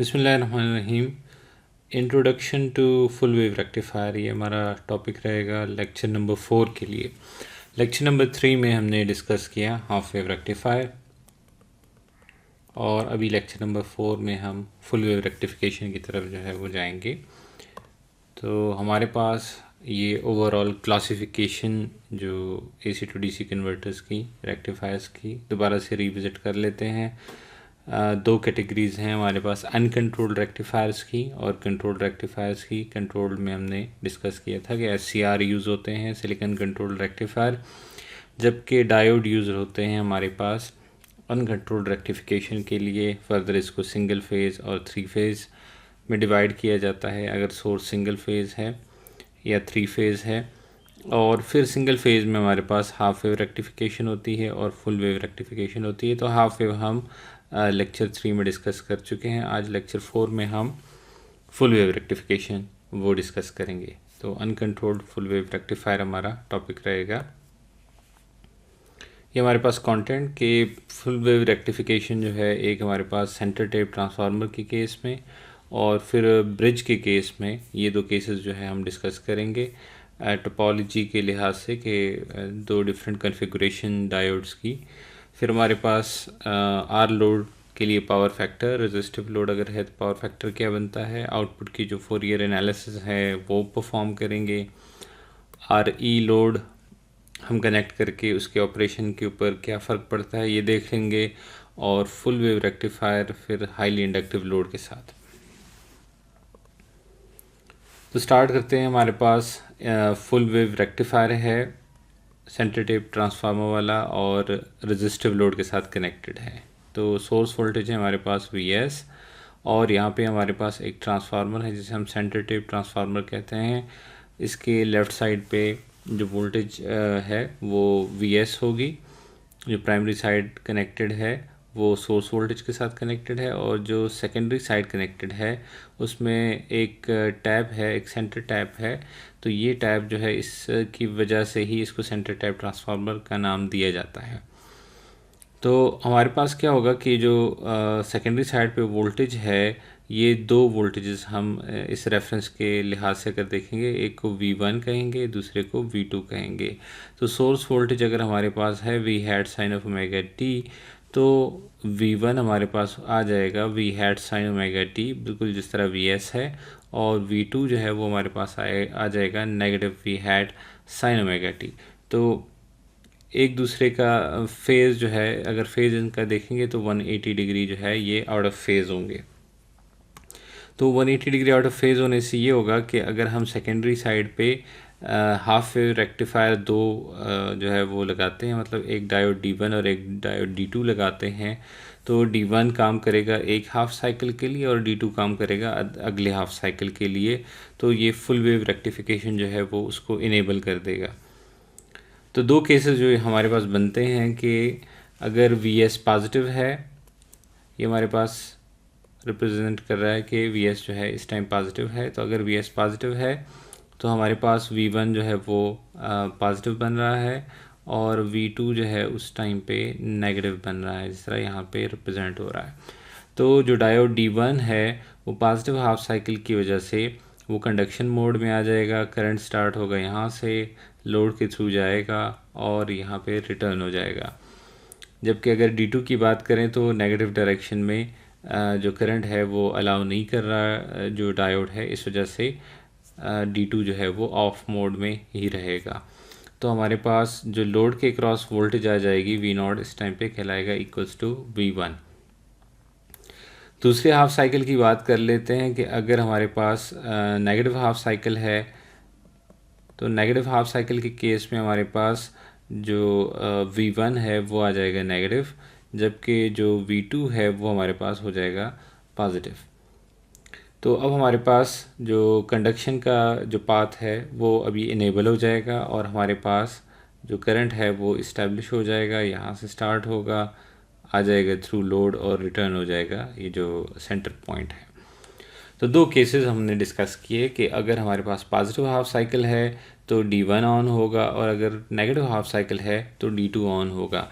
बिस्मिल्लाहिर्रहमानिर्रहीम। Introduction to full wave rectifier, ये हमारा टॉपिक रहेगा लेक्चर नंबर 4 के लिए। लेक्चर नंबर 3 में हमने डिस्कस किया हाफ वेव रेक्टिफायर, और अभी लेक्चर नंबर 4 में हम फुल वेव रेक्टिफिकेशन की तरफ जो है वो जाएंगे। तो हमारे पास ये ओवरऑल क्लासिफिकेशन जो AC to DC कन्वर्टर्स की, रेक्टिफायर्स की, दोबारा से रिविज़िट कर लेते हैं। दो कैटेगरीज़ हैं हमारे पास, अनकंट्रोल्ड रेक्टिफायर्स की और कंट्रोल्ड रेक्टिफायर्स की। कंट्रोल्ड में हमने डिस्कस किया था कि SCR यूज़ होते हैं, सिलिकॉन कंट्रोल्ड रेक्टिफायर, जबकि डायोड यूज़ होते हैं हमारे पास अनकंट्रोल्ड रेक्टिफिकेशन के लिए। फर्दर इसको सिंगल फेज़ और 3 फेज़ में डिवाइड किया जाता है अगर सोर्स सिंगल फेज़ है या 3 फेज़ है। और फिर सिंगल फेज़ में हमारे पास हाफ वेव रेक्टिफिकेशन होती है और फुल वेव रेक्टिफिकेशन होती है। तो हाफ वेव हम लेक्चर 3 में डिस्कस कर चुके हैं। आज लेक्चर 4 में हम फुल वेव रेक्टिफिकेशन वो डिस्कस करेंगे। तो अनकंट्रोल्ड फुल वेव रेक्टिफायर हमारा टॉपिक रहेगा। ये हमारे पास कंटेंट के फुल वेव रेक्टिफिकेशन जो है, एक हमारे पास सेंटर टेप ट्रांसफार्मर के केस में और फिर ब्रिज के केस में, ये दो केसेस जो है हम डिस्कस करेंगे टोपोलॉजी के लिहाज से कि दो डिफरेंट कॉन्फ़िगरेशन डायोड्स की। फिर हमारे पास आर लोड के लिए पावर फैक्टर, रेजिस्टिव लोड अगर है तो पावर फैक्टर क्या बनता है, आउटपुट की जो फोरियर एनालिसिस है वो परफॉर्म करेंगे। RE लोड हम कनेक्ट करके उसके ऑपरेशन के ऊपर क्या फ़र्क पड़ता है ये देख लेंगे। और फुल वेव रेक्टिफायर फिर हाईली इंडक्टिव लोड के साथ। तो स्टार्ट करते हैं। हमारे पास फुल वेव रेक्टिफायर है, सेंटर टेप ट्रांसफार्मर वाला, और रेजिस्टिव लोड के साथ कनेक्टेड है। तो सोर्स वोल्टेज है हमारे पास VS, और यहाँ पे हमारे पास एक ट्रांसफार्मर है जिसे हम सेंटर टेप ट्रांसफार्मर कहते हैं। इसके लेफ़्ट साइड पे जो वोल्टेज है वो VS होगी, जो प्राइमरी साइड कनेक्टेड है वो सोर्स वोल्टेज के साथ कनेक्टेड है, और जो सेकेंडरी साइड कनेक्टेड है उसमें एक टैप है, एक सेंटर टैप है। तो ये टैप जो है, इसकी वजह से ही इसको सेंटर टैप ट्रांसफार्मर का नाम दिया जाता है। तो हमारे पास क्या होगा कि जो सेकेंडरी साइड पे वोल्टेज है, ये दो वोल्टेजेस हम इस रेफरेंस के लिहाज से अगर देखेंगे, एक को V1 कहेंगे, दूसरे को V2 कहेंगे। तो सोर्स वोल्टेज अगर हमारे पास है V hat sine of omega t, तो V1 हमारे पास आ जाएगा V hat sine omega t, बिल्कुल जिस तरह VS है। और V2 जो है वो हमारे पास आ जाएगा negative V hat sine omega t। तो एक दूसरे का फेज़ जो है, अगर फेज़ इनका देखेंगे तो 180 डिग्री जो है ये आउट ऑफ फेज़ होंगे। तो 180 डिग्री आउट ऑफ फेज़ होने से ये होगा कि अगर हम सेकेंडरी साइड पे हाफ वेव रेक्टिफायर दो जो है वो लगाते हैं, मतलब एक डायोड D1 और एक डायोड D2 लगाते हैं, तो D1 काम करेगा एक हाफ साइकिल के लिए और D2 काम करेगा अगले हाफ साइकिल के लिए। तो ये फुल वेव रेक्टिफिकेशन जो है वो उसको इनेबल कर देगा। तो दो केसेस जो हमारे पास बनते हैं कि अगर VS पॉजिटिव है, ये हमारे पास रिप्रेजेंट कर रहा है कि VS जो है इस टाइम पॉजिटिव है। तो अगर VS पॉजिटिव है तो हमारे पास V1 जो है वो पॉजिटिव बन रहा है, और V2 जो है उस टाइम पे नेगेटिव बन रहा है, जिस तरह यहाँ पे रिप्रेजेंट हो रहा है। तो जो डायोड D1 है वो पॉजिटिव हाफ साइकिल की वजह से वो कंडक्शन मोड में आ जाएगा। करंट स्टार्ट होगा यहाँ से, लोड के थ्रू जाएगा और यहाँ पे रिटर्न हो जाएगा। जबकि अगर D2 की बात करें तो नेगेटिव डायरेक्शन में जो करंट है वो अलाउ नहीं कर रहा जो डायोड है, इस वजह से D2 जो है वो ऑफ मोड में ही रहेगा। तो हमारे पास जो लोड के क्रॉस वोल्टेज आ जाएगी V0 इस टाइम पे कहलाएगा इक्वल्स टू V1। दूसरे हाफ साइकिल की बात कर लेते हैं कि अगर हमारे पास नेगेटिव हाफ साइकिल है, तो नेगेटिव हाफ साइकिल के केस में हमारे पास जो V1 है वो आ जाएगा नेगेटिव, जबकि जो V2 है वो हमारे पास हो जाएगा पॉजिटिव। तो अब हमारे पास जो कंडक्शन का जो पाथ है वो अभी इनेबल हो जाएगा, और हमारे पास जो करंट है वो इस्टेब्लिश हो जाएगा। यहाँ से स्टार्ट होगा, आ जाएगा थ्रू लोड और रिटर्न हो जाएगा, ये जो सेंटर पॉइंट है। तो दो केसेस हमने डिस्कस किए कि अगर हमारे पास पॉजिटिव हाफ साइकिल है तो D1 ऑन होगा, और अगर नेगेटिव हाफ साइकिल है तो D2 ऑन होगा।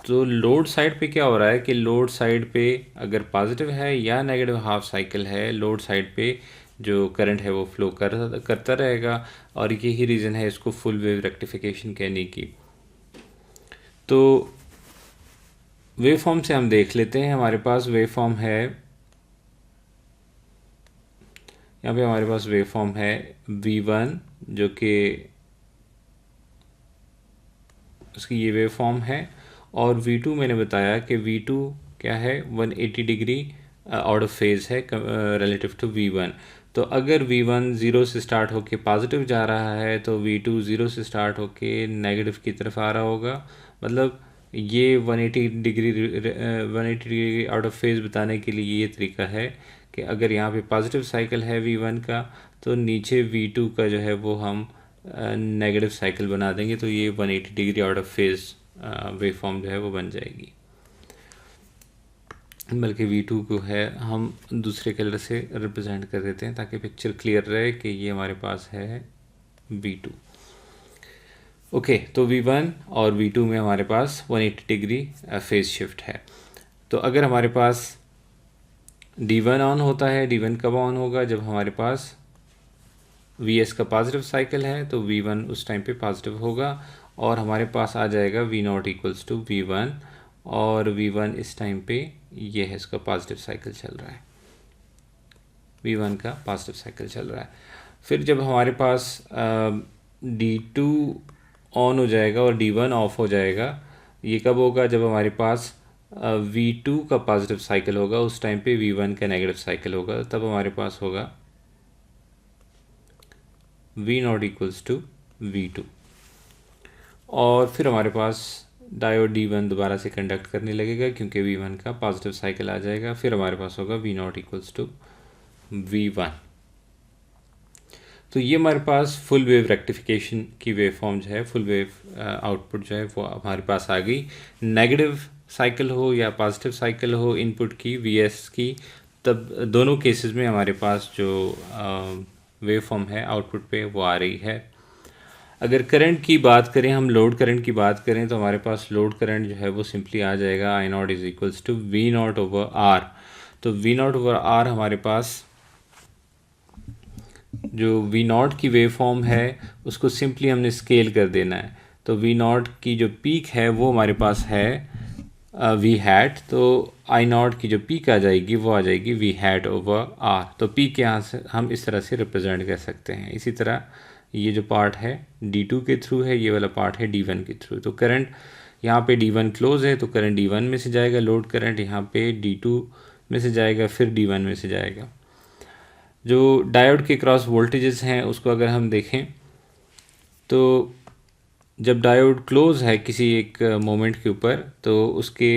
तो लोड साइड पे क्या हो रहा है कि लोड साइड पे अगर पॉजिटिव है या नेगेटिव हाफ साइकिल है, लोड साइड पे जो करंट है वो फ्लो करता रहेगा, और यही रीज़न है इसको फुल वेव रेक्टिफिकेशन कहने की। तो वेव फॉर्म से हम देख लेते हैं। हमारे पास वेव फॉर्म है, यहाँ पे हमारे पास वेव फॉर्म है V1 जो कि उसकी ये वेव फॉर्म है, और V2 मैंने बताया कि V2 क्या है, 180 डिग्री आउट ऑफ फेज है रिलेटिव टू V1। तो अगर V1 ज़ीरो से स्टार्ट होके पॉजिटिव जा रहा है तो V2 ज़ीरो से स्टार्ट होके नेगेटिव की तरफ आ रहा होगा। मतलब ये 180 डिग्री आउट ऑफ फेज बताने के लिए ये तरीका है कि अगर यहाँ पे पॉजिटिव साइकिल है V1 का, तो नीचे V2 का जो है वो हम नेगेटिव साइकिल बना देंगे, तो ये 180 degree out of phase wave form जो है वो बन जाएगी। बल्कि V2 को है हम दूसरे कलर से रिप्रेजेंट कर देते हैं ताकि पिक्चर क्लियर रहे कि ये हमारे पास है V2। ओके, तो V1 और V2 में हमारे पास 180 डिग्री फेज शिफ्ट है। तो अगर हमारे पास D1 ऑन होता है, D1 कब ऑन होगा, जब हमारे पास Vs का पॉजिटिव साइकिल है, तो V1 उस टाइम पे पॉजिटिव होगा और हमारे पास आ जाएगा V0 इक्वल्स टू V1, और V1 इस टाइम पे ये है, इसका पॉजिटिव साइकिल चल रहा है, V1 का पॉजिटिव साइकिल चल रहा है। फिर जब हमारे पास D2 ऑन हो जाएगा और D1 ऑफ हो जाएगा, ये कब होगा, जब हमारे पास V2 का पॉजिटिव साइकिल होगा, उस टाइम पे V1 का नेगेटिव साइकिल होगा, तब हमारे पास होगा V0 इक्वल्स टू V2। और फिर हमारे पास डायोड D1 दोबारा से कंडक्ट करने लगेगा क्योंकि V1 का पॉजिटिव साइकिल आ जाएगा। फिर हमारे पास होगा V0 इक्वल्स टू V1। तो ये हमारे पास फुल वेव रेक्टिफिकेशन की वेव फॉर्म जो है, फुल वेव आउटपुट जो है वो हमारे पास आ गई। नेगेटिव साइकिल हो या पॉजिटिव साइकिल हो इनपुट की Vs की, तब दोनों केसेस में हमारे पास जो वेव फॉर्म है आउटपुट पे वो आ रही है। अगर करंट की बात करें, हम लोड करंट की बात करें, तो हमारे पास लोड करंट जो है वो सिंपली आ जाएगा I0 is equals to V0 over R। तो V0 ओवर R हमारे पास जो V0 की वेव फॉर्म है उसको सिंपली हमने स्केल कर देना है। तो V0 की जो पीक है वो हमारे पास है V हैट, तो I0 की जो पीक आ जाएगी वो आ जाएगी V हैट ओवर R। तो पीक यहाँ से हम इस तरह से रिप्रेजेंट कर सकते हैं। इसी तरह ये जो पार्ट है D2 के थ्रू है, ये वाला पार्ट है D1 के थ्रू। तो करंट यहाँ पे D1 क्लोज है तो करंट D1 में से जाएगा, लोड करंट यहाँ पे D2 में से जाएगा, फिर D1 में से जाएगा। जो डायोड के क्रॉस वोल्टेजेस हैं उसको अगर हम देखें, तो जब डायोड क्लोज है किसी एक मोमेंट के ऊपर, तो उसके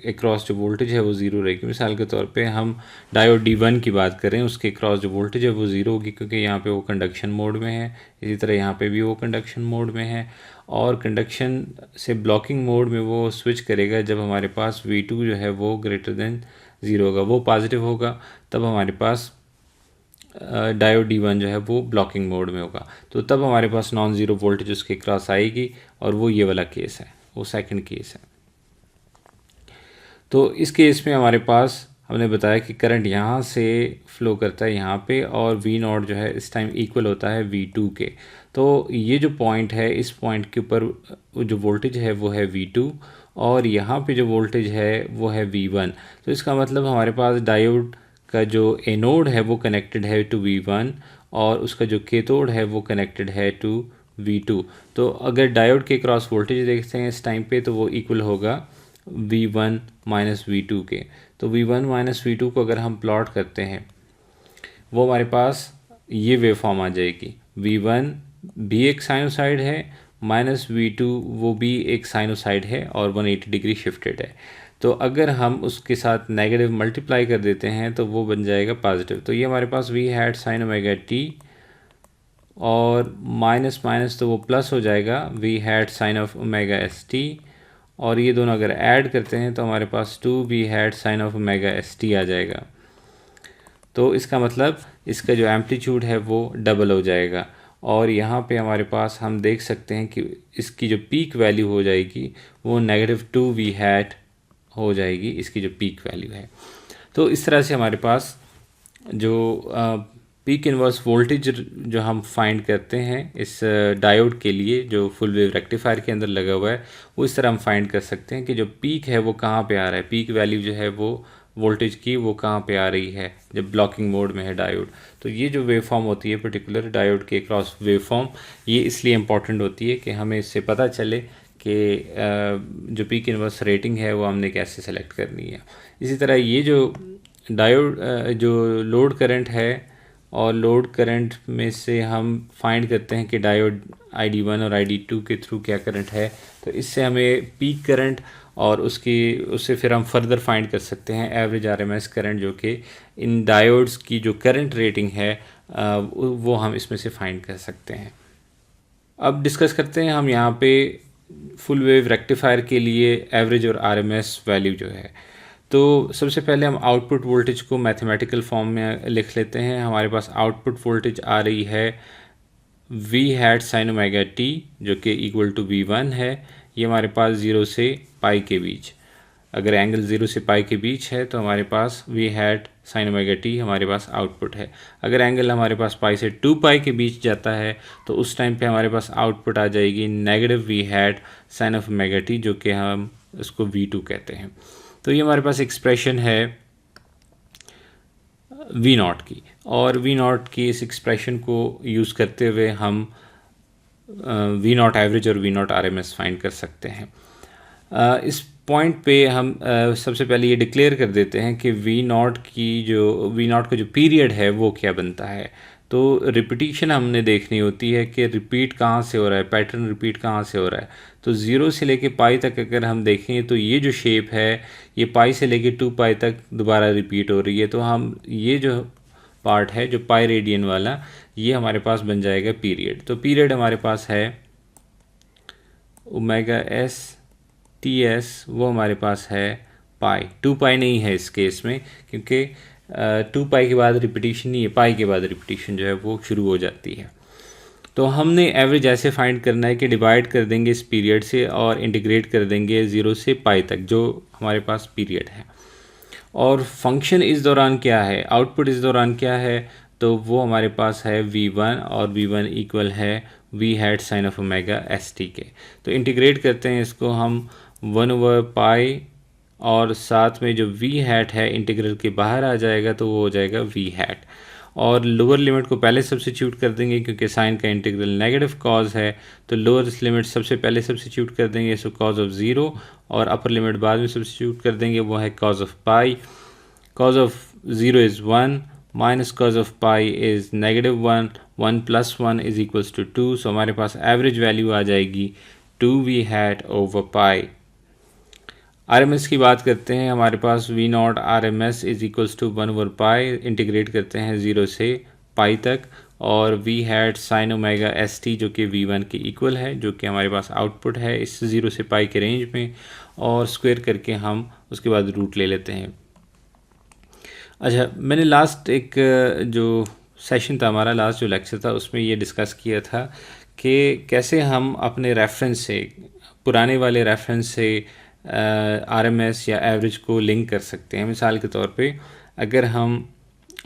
अक्रॉस जो वोल्टेज है वो ज़ीरो रहेगी। मिसाल के तौर पे हम डायोड D1 की बात करें, उसके अक्रॉस जो वोल्टेज है वो ज़ीरो होगी क्योंकि यहाँ पे वो कंडक्शन मोड में है। इसी तरह यहाँ पे भी वो कंडक्शन मोड में है, और कंडक्शन से ब्लॉकिंग मोड में वो स्विच करेगा जब हमारे पास V2 जो है वो ग्रेटर देन ज़ीरो होगा, वो पॉजिटिव होगा, तब हमारे पास डायोड D1 जो है वो ब्लॉकिंग मोड में होगा। तो तब हमारे पास नॉन ज़ीरो वोल्टेज उसके क्रॉस आएगी, और वो ये वाला केस है, वो सेकंड केस है। तो इस केस में हमारे पास हमने बताया कि करंट यहाँ से फ्लो करता है यहाँ पे, और V0 जो है इस टाइम इक्वल होता है V2 के। तो ये जो पॉइंट है, इस पॉइंट के ऊपर जो वोल्टेज है वो है V2, और यहाँ पे जो वोल्टेज है वो है V1। तो इसका मतलब हमारे पास डायोड का जो एनोड है वो कनेक्टेड है टू V1, और उसका जो कैथोड है वो कनेक्टेड है टू V2। तो अगर डायोड के क्रॉस वोल्टेज देखते हैं इस टाइम पे, तो वो इक्वल होगा V1 माइनस V2 के। तो V1 माइनस V2 को अगर हम प्लॉट करते हैं, वो हमारे पास ये वेव फॉर्म आ जाएगी। V1 भी एक साइनोसाइड है, माइनस V2 वो भी एक साइनोसाइड है और 180 डिग्री शिफ्टेड है। तो अगर हम उसके साथ नेगेटिव मल्टीप्लाई कर देते हैं तो वो बन जाएगा पॉजिटिव। तो ये हमारे पास V hat sine omega t, और माइनस माइनस तो वो प्लस हो जाएगा V hat sine of omega st, और ये दोनों अगर ऐड करते हैं तो हमारे पास 2V hat sine of omega st आ जाएगा। तो इसका मतलब इसका जो एम्पलीट्यूड है वो डबल हो जाएगा, और यहाँ पे हमारे पास हम देख सकते हैं कि इसकी जो पीक वैल्यू हो जाएगी वो -2 वी हैट हो जाएगी, इसकी जो पीक वैल्यू है। तो इस तरह से हमारे पास जो पीक इनवर्स वोल्टेज जो हम फाइंड करते हैं इस डायोड के लिए जो फुल वेव रेक्टिफायर के अंदर लगा हुआ है, वो इस तरह हम फाइंड कर सकते हैं कि जो पीक है वो कहाँ पे आ रहा है, पीक वैल्यू जो है वो वोल्टेज की वो कहाँ पे आ रही है जब ब्लॉकिंग मोड में है डायोड। तो ये जो वेव फॉर्म होती है पर्टिकुलर डायोड के क्रॉस वेव फॉर्म, ये इसलिए इम्पॉर्टेंट होती है कि हमें इससे पता चले कि जो पीक इनवर्स रेटिंग है वो हमने कैसे सेलेक्ट करनी है। इसी तरह ये जो डायोड जो लोड करंट है और लोड करंट में से हम फाइंड करते हैं कि डायोड ID1 और ID2 के थ्रू क्या करंट है, तो इससे हमें पीक करंट और उससे फिर हम फर्दर फाइंड कर सकते हैं एवरेज RMS करंट, जो कि इन डायोड्स की जो करंट रेटिंग है वो हम इसमें से फाइंड कर सकते हैं। अब डिस्कस करते हैं हम यहाँ पे फुल वेव रेक्टिफायर के लिए एवरेज और RMS वैल्यू जो है। तो सबसे पहले हम आउटपुट वोल्टेज को मैथमेटिकल फॉर्म में लिख लेते हैं। हमारे पास आउटपुट वोल्टेज आ रही है V hat sine omega t जो कि इक्वल टू V1 है। ये हमारे पास 0 से पाई के बीच, अगर एंगल 0 से पाई के बीच है तो हमारे पास V hat sine omega t हमारे पास आउटपुट है। अगर एंगल हमारे पास पाई से 2 पाई के बीच जाता है तो उस टाइम पे हमारे पास आउटपुट आ जाएगी negative V hat sine of omega t, जो कि हम उसको V2 कहते हैं। तो ये हमारे पास एक्सप्रेशन है V0 की, और V0 की इस एक्सप्रेशन को यूज़ करते हुए हम V0 एवरेज और V0 RMS फाइंड कर सकते हैं। इस पॉइंट पे हम सबसे पहले ये डिक्लेयर कर देते हैं कि V0 का जो पीरियड है वो क्या बनता है। तो रिपीटिशन हमने देखनी होती है कि रिपीट कहाँ से हो रहा है, पैटर्न रिपीट कहाँ से हो रहा है। तो 0 से लेके पाई तक अगर हम देखें तो ये जो शेप है ये पाई से लेके 2 पाई तक दोबारा रिपीट हो रही है। तो हम ये जो पार्ट है जो पाई रेडियन वाला, ये हमारे पास बन जाएगा पीरियड। तो पीरियड हमारे पास है ओमेगा एस टी एस, वो हमारे पास है पाई। 2 पाई नहीं है इस केस में, क्योंकि 2 पाई के बाद रिपीटिशन नहीं है, पाई के बाद रिपीटिशन जो है वो शुरू हो जाती है। तो हमने एवरेज ऐसे फाइंड करना है कि डिवाइड कर देंगे इस पीरियड से और इंटीग्रेट कर देंगे 0 से पाई तक जो हमारे पास पीरियड है। और फंक्शन इस दौरान क्या है, आउटपुट इस दौरान क्या है, तो वो हमारे पास है V1, और V1 इक्वल है V hat sine of omega ST के। तो इंटीग्रेट करते हैं इसको हम 1/पाई, और साथ में जो V हैट है इंटीग्रल के बाहर आ जाएगा तो वो हो जाएगा V हैट। और लोअर लिमिट को पहले सब्सिट्यूट कर देंगे क्योंकि साइन का इंटीग्रल नेगेटिव कॉज है, तो लोअर लिमिट सबसे पहले सब्सिट्यूट कर देंगे, सो कॉज ऑफ 0, और अपर लिमिट बाद में सब्सिट्यूट कर देंगे, वो है cos of pi. Cos of 0 is 1 minus cos of pi is -1, 1 + 1 is equals to 2। So हमारे पास एवरेज वैल्यू आ जाएगी 2V हैट ओवर पाई। RMS की बात करते हैं, हमारे पास V0 RMS is equals to 1/पाई, इंटीग्रेट करते हैं 0 से पाई तक, और V hat sine omega ST जो कि V1 के इक्वल है, जो कि हमारे पास आउटपुट है इस 0 से पाई के रेंज में, और स्क्वायर करके हम उसके बाद रूट ले लेते हैं। अच्छा, मैंने लास्ट एक जो सेशन था हमारा, लास्ट जो लेक्चर था, उसमें ये डिस्कस किया था कि कैसे हम अपने रेफरेंस से, पुराने वाले रेफरेंस से RMS या एवरेज को लिंक कर सकते हैं। मिसाल के तौर पे अगर हम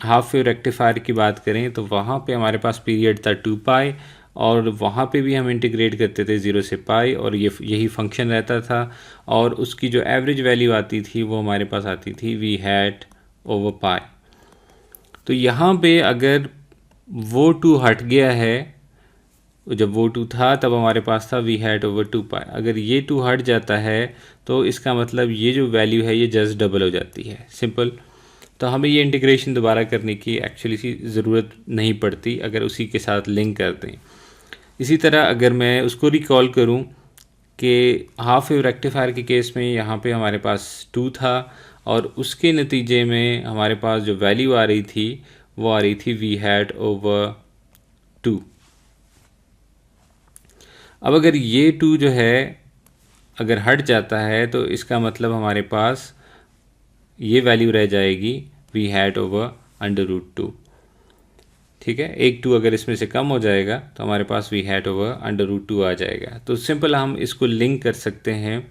हाफ वेव रेक्टिफायर की बात करें तो वहाँ पे हमारे पास पीरियड था 2 पाई, और वहाँ पे भी हम इंटीग्रेट करते थे 0 से पाई, और यही फंक्शन रहता था, और उसकी जो एवरेज वैल्यू आती थी वो हमारे पास आती थी V हैट ओवर पाई। तो यहाँ पे अगर वो 2 हट गया है, जब वो 2 था तब हमारे पास था V हैट ओवर 2 पाई, अगर ये 2 हट जाता है तो इसका मतलब ये जो वैल्यू है ये जस्ट डबल हो जाती है, सिंपल। तो हमें ये इंटीग्रेशन दोबारा करने की एक्चुअली ज़रूरत नहीं पड़ती अगर उसी के साथ लिंक कर दें। इसी तरह अगर मैं उसको रिकॉल करूं कि हाफ वेव रेक्टिफायर के केस में यहाँ पे हमारे पास 2 था, और उसके नतीजे में हमारे पास जो वैल्यू आ रही थी वो आ रही थी V हैट ओवर 2। अब अगर ये 2 जो है अगर हट जाता है तो इसका मतलब हमारे पास ये वैल्यू रह जाएगी V हैट ओवर √2। ठीक है। 1 2 अगर इसमें से कम हो जाएगा तो हमारे पास वी हैट ओवर √2 आ जाएगा। तो सिंपल हम इसको लिंक कर सकते हैं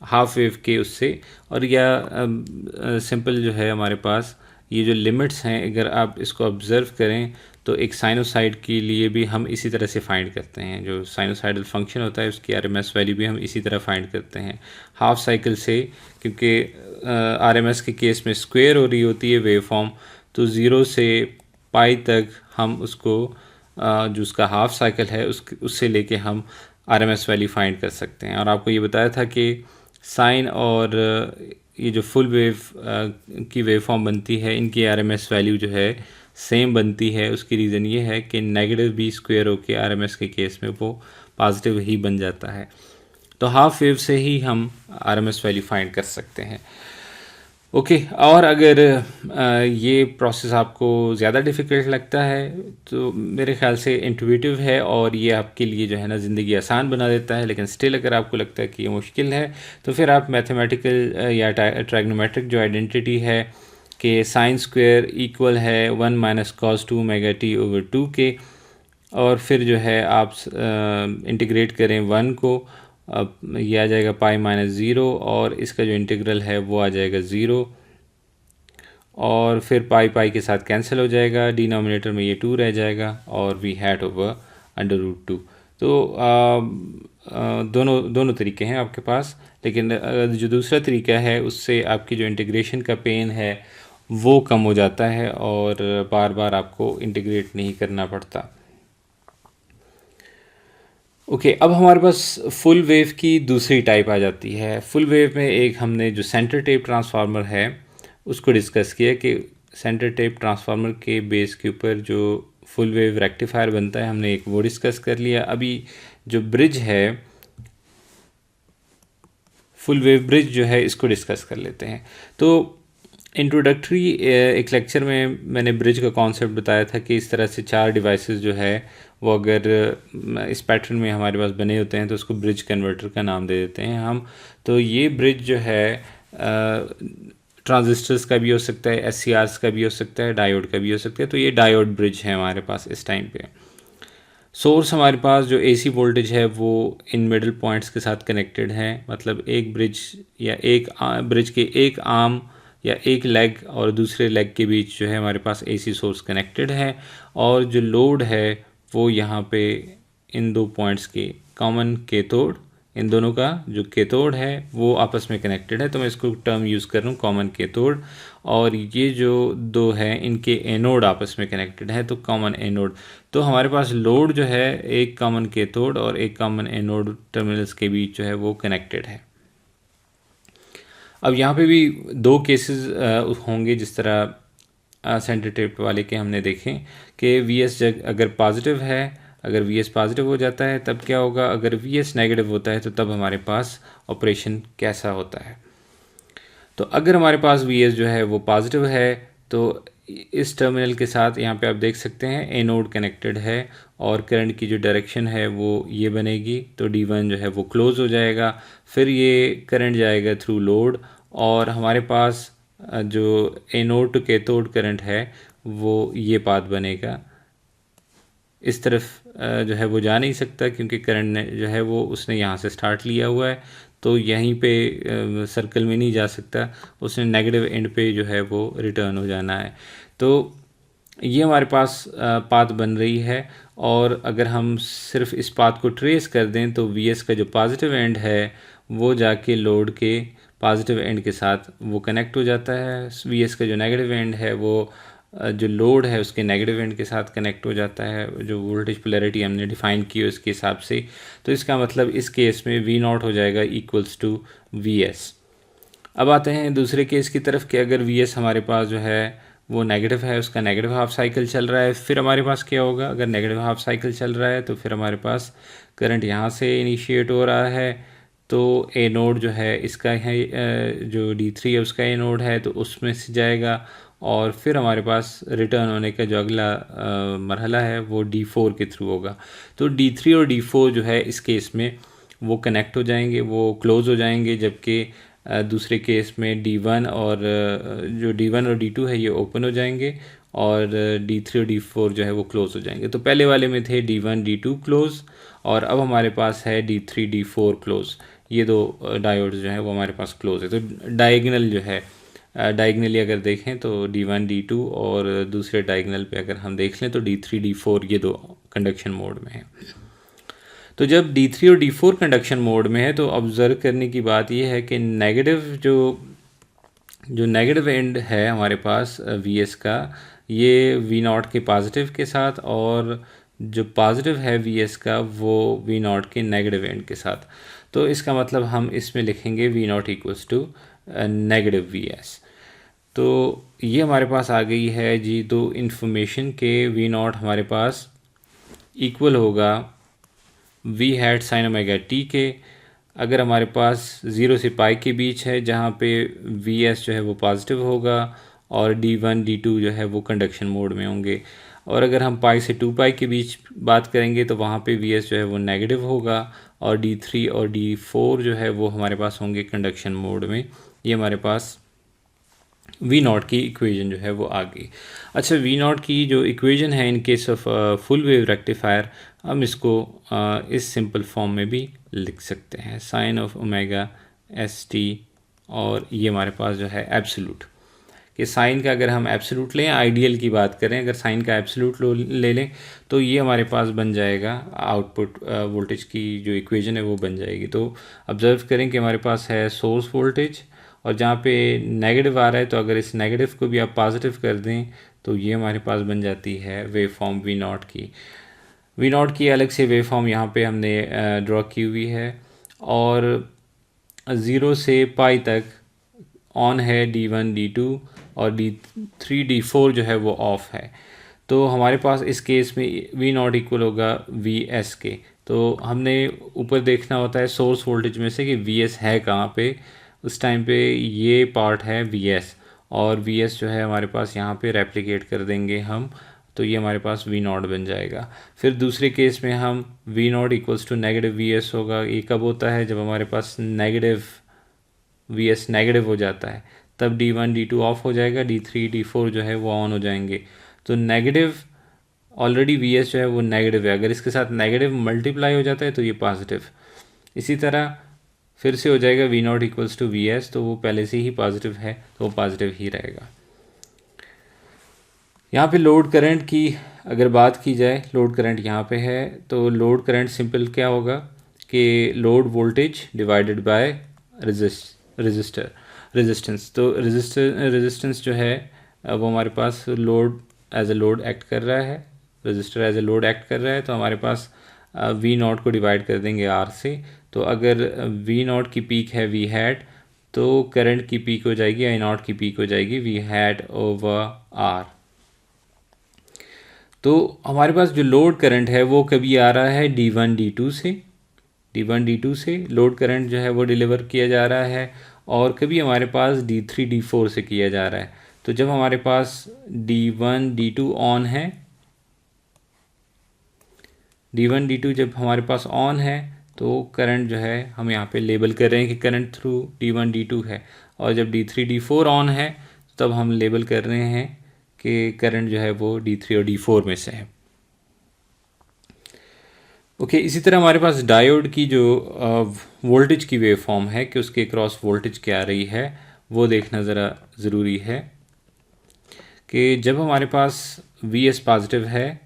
हाफ वेव के उससे, और या सिंपल जो है हमारे पास ये जो लिमिट्स हैं अगर आप इसको ऑब्ज़र्व करें तो एक साइनोसाइड के लिए भी हम इसी तरह से फाइंड करते हैं। जो साइनोसाइडल फंक्शन होता है उसकी आरएमएस वैल्यू भी हम इसी तरह फाइंड करते हैं हाफ साइकिल से, क्योंकि आरएमएस के केस में स्क्वायर हो रही होती है वेव फॉर्म, तो 0 से पाई तक हम उसको जो उसका हाफ साइकिल है उससे लेके हम आरएमएस वैल्यू फाइंड कर सकते हैं। और आपको ये बताया था कि साइन और ये जो फुल वेव की वेव फॉर्म बनती है इनकी आरएमएस वैल्यू जो है सेम बनती है। उसकी रीज़न ये है कि नेगेटिव बी स्क्वायर होके आरएमएस के केस में वो पॉजिटिव ही बन जाता है। तो हाफ वेव से ही हम आरएमएस वैल्यू फाइंड कर सकते हैं। ओके और अगर ये प्रोसेस आपको ज़्यादा डिफ़िकल्ट लगता है तो मेरे ख़्याल से इंट्यूटिव है और ये आपके लिए जो है ना ज़िंदगी आसान बना देता है। लेकिन स्टिल अगर आपको लगता है कि ये मुश्किल है तो फिर आप मैथमेटिकल या ट्राइग्नोमेट्रिक जो आइडेंटिटी है कि साइन स्क्वायर इक्वल है 1 minus cos 2 omega t over 2 के, और फिर जो है आप इंटीग्रेट करें 1 को, अब ये आ जाएगा पाई माइनस 0 और इसका जो इंटीग्रल है वो आ जाएगा 0, और फिर पाई पाई के साथ कैंसिल हो जाएगा, डिनोमिनेटर में ये 2 रह जाएगा और वी हैट ओवर √2। तो दोनों तरीके हैं आपके पास, लेकिन जो दूसरा तरीका है उससे आपकी जो इंटीग्रेशन का पेन है वो कम हो जाता है और बार बार आपको इंटीग्रेट नहीं करना पड़ता। ओके अब हमारे पास फुल वेव की दूसरी टाइप आ जाती है। फुल वेव में एक हमने जो सेंटर टेप ट्रांसफार्मर है उसको डिस्कस किया कि सेंटर टेप ट्रांसफार्मर के बेस के ऊपर जो फुल वेव रेक्टिफायर बनता है हमने एक वो डिस्कस कर लिया। अभी जो ब्रिज है फुल वेव ब्रिज जो है इसको डिस्कस कर लेते हैं। तो इंट्रोडक्टरी एक लेक्चर में मैंने ब्रिज का कॉन्सेप्ट बताया था कि इस तरह से 4 डिवाइसेस जो है वो अगर इस पैटर्न में हमारे पास बने होते हैं तो उसको ब्रिज कन्वर्टर का नाम दे देते हैं हम। तो ये ब्रिज जो है ट्रांजिस्टर्स का भी हो सकता है, SCRs का भी हो सकता है, डायोड का भी हो सकता है। तो ये डायोड ब्रिज है हमारे पास इस टाइम पे। सोर्स हमारे पास जो AC वोल्टेज है वो इन मिडल पॉइंट्स के साथ कनेक्टेड है, मतलब एक ब्रिज या एक ब्रिज के एक आर्म या एक लेग और दूसरे लेग के बीच जो है हमारे पास AC सोर्स कनेक्टेड है, और जो लोड है वो यहाँ पे इन 2 पॉइंट्स के कॉमन कैथोड, इन दोनों का जो कैथोड है वो आपस में कनेक्टेड है। तो मैं इसको टर्म यूज़ कर रहा हूँ कॉमन कैथोड, और ये जो 2 हैं इनके एनोड आपस में कनेक्टेड है तो कॉमन एनोड। तो हमारे पास लोड जो है एक कॉमन कैथोड और एक कॉमन एनोड टर्मिनल्स के बीच जो है वो कनेक्टेड है। अब यहाँ पे भी 2 केसेस होंगे जिस तरह सेंटर टेप वाले के हमने देखें कि VS अगर पॉजिटिव है, अगर VS पॉजिटिव हो जाता है तब क्या होगा, अगर VS नेगेटिव होता है तो तब हमारे पास ऑपरेशन कैसा होता है। तो अगर हमारे पास VS जो है वो पॉजिटिव है तो इस टर्मिनल के साथ यहाँ पे आप देख सकते हैं एनोड कनेक्टेड है और करंट की जो डायरेक्शन है वो ये बनेगी। तो D1 जो है वो क्लोज हो जाएगा, फिर ये करंट जाएगा थ्रू लोड और हमारे पास जो एनोड टू कैथोड करंट है वो ये पाथ बनेगा। इस तरफ जो है वो जा नहीं सकता क्योंकि करंट ने जो है वो उसने यहाँ से स्टार्ट लिया हुआ है, तो यहीं पे सर्कल में नहीं जा सकता, उसने नेगेटिव एंड पे जो है वो रिटर्न हो जाना है। तो ये हमारे पास पाथ बन रही है, और अगर हम सिर्फ इस पाथ को ट्रेस कर दें तो VS का जो पॉजिटिव एंड है वो जाके लोड के पॉजिटिव एंड के साथ वो कनेक्ट हो जाता है। VS का जो नेगेटिव एंड है वो जो लोड है उसके नेगेटिव एंड के साथ कनेक्ट हो जाता है, जो वोल्टेज पोलैरिटी हमने डिफाइन की है उसके हिसाब से। तो इसका मतलब इस केस में V0 हो जाएगा इक्वल्स टू VS। अब आते हैं दूसरे केस की तरफ कि अगर VS हमारे पास जो है वो नेगेटिव है, उसका नेगेटिव हाफ साइकिल चल रहा है, फिर हमारे पास क्या होगा, अगर नेगेटिव हाफ साइकिल चल रहा है तो फिर हमारे पास करंट यहाँ से इनिशिएट हो रहा है। तो ए नोड जो है इसका है, जो D3 है उसका ए नोड है तो उसमें से जाएगा, और फिर हमारे पास रिटर्न होने का जो अगला मरहला है वो D4 के थ्रू होगा। तो D3 और D4 जो है इस केस में वो कनेक्ट हो जाएंगे, वो क्लोज हो जाएंगे, जबकि दूसरे केस में D1 और जो D1 और D2 है ये ओपन हो जाएंगे और D3 और D4 जो है वो क्लोज़ हो जाएंगे। तो पहले वाले में थे D1 D2 क्लोज़, और अब हमारे पास है D3 D4 क्लोज़। ये दो डायोड्स जो हैं वो हमारे पास क्लोज़ है। तो डायगनल जो है, डायगनली अगर देखें तो D1 D2, और दूसरे डायगनल पे अगर हम देख लें तो D3 D4 ये दो कंडक्शन मोड में है। तो जब D3 और D4 कंडक्शन मोड में है तो ऑब्ज़र्व करने की बात यह है कि नेगेटिव जो नेगेटिव एंड है हमारे पास Vs का, ये V0 के पॉजिटिव के साथ, और जो पॉजिटिव है Vs का वो V0 के नेगेटिव एंड के साथ। तो इसका मतलब हम इसमें लिखेंगे V0 equals to negative Vs। तो ये हमारे पास आ गई है जी दो इन्फॉर्मेशन के V0 हमारे पास इक्वल होगा V hat sine omega T के। अगर हमारे पास 0 से पाई के बीच है जहाँ पे Vs जो है वो पॉजिटिव होगा और D1 D2 जो है वो कंडक्शन मोड में होंगे, और अगर हम पाई से 2 पाई के बीच बात करेंगे तो वहाँ पे Vs जो है वो नेगेटिव होगा, और D3 और D4 जो है वो हमारे पास होंगे कंडक्शन मोड में। ये हमारे पास V0 की इक्वेशन जो है वो आ गई। अच्छा, V0 की जो इक्वेशन है in case of full wave rectifier, हम इसको इस सिंपल फॉर्म में भी लिख सकते हैं, sine of omega s t, और ये हमारे पास जो है एब्सोल्यूट, कि साइन का अगर हम एब्सोल्यूट लें, आइडियल की बात करें, अगर साइन का एब्सोल्यूट ले लें तो ये हमारे पास बन जाएगा आउटपुट वोल्टेज की जो इक्वेशन है वो बन जाएगी। तो ऑब्जर्व करें कि हमारे पास है सोर्स वोल्टेज, और जहाँ पे नेगेटिव आ रहा है तो अगर इस नेगेटिव को भी आप पॉजिटिव कर दें तो ये हमारे पास बन जाती है वेव फॉर्म V0 की अलग से वेव फॉर्म यहाँ पे हमने ड्रॉ की हुई है, और 0 से पाई तक ऑन है D1 D2, और D3 D4 जो है वो ऑफ है। तो हमारे पास इस केस में V0 इक्वल होगा Vs के। तो हमने ऊपर देखना होता है सोर्स वोल्टेज में से कि Vs है कहाँ पे, उस टाइम पे ये पार्ट है Vs, और Vs जो है हमारे पास यहाँ पे रेप्लिकेट कर देंगे हम, तो ये हमारे पास V0 बन जाएगा। फिर दूसरे केस में हम V0 equals to negative Vs होगा। ये कब होता है? जब हमारे पास नेगेटिव Vs नेगेटिव हो जाता है, तब D1 D2 ऑफ हो जाएगा, D3 D4 जो है वो ऑन हो जाएंगे। तो नेगेटिव ऑलरेडी Vs जो है वो नेगेटिव है, अगर इसके साथ नेगेटिव मल्टीप्लाई हो जाता है तो ये पॉजिटिव। इसी तरह फिर से हो जाएगा V0 इक्वल्स टू Vs, तो वो पहले से ही पॉजिटिव है तो वो पॉजिटिव ही रहेगा। यहाँ पे लोड करंट की अगर बात की जाए, लोड करंट यहाँ पे है, तो लोड करंट सिंपल क्या होगा कि load voltage divided by resistance. तो रेजिस्टेंस जो है वो हमारे पास load as a load act कर रहा है, resistor as a load act कर रहा है, तो हमारे पास V0 को डिवाइड कर देंगे R से। तो अगर V0 की पीक है V हैट, तो करंट की पीक हो जाएगी I0 की पीक हो जाएगी V हैट ओवर R। तो हमारे पास जो लोड करंट है वो कभी आ रहा है D1 D2 से लोड करंट जो है वो डिलीवर किया जा रहा है, और कभी हमारे पास D3 D4 से किया जा रहा है। तो जब हमारे पास D1 D2 ऑन है, D1 D2 जब हमारे पास ऑन है तो करंट जो है हम यहाँ पे लेबल कर रहे हैं कि करंट थ्रू D1 D2 है, और जब D3 D4 ऑन है तब हम लेबल कर रहे हैं कि करंट जो है वो D3 और D4 में से है। ओके, इसी तरह हमारे पास डायोड की जो वोल्टेज की वेव फॉर्म है कि उसके क्रॉस वोल्टेज क्या आ रही है वो देखना ज़रा ज़रूरी है, कि जब हमारे पास Vs पॉजिटिव है,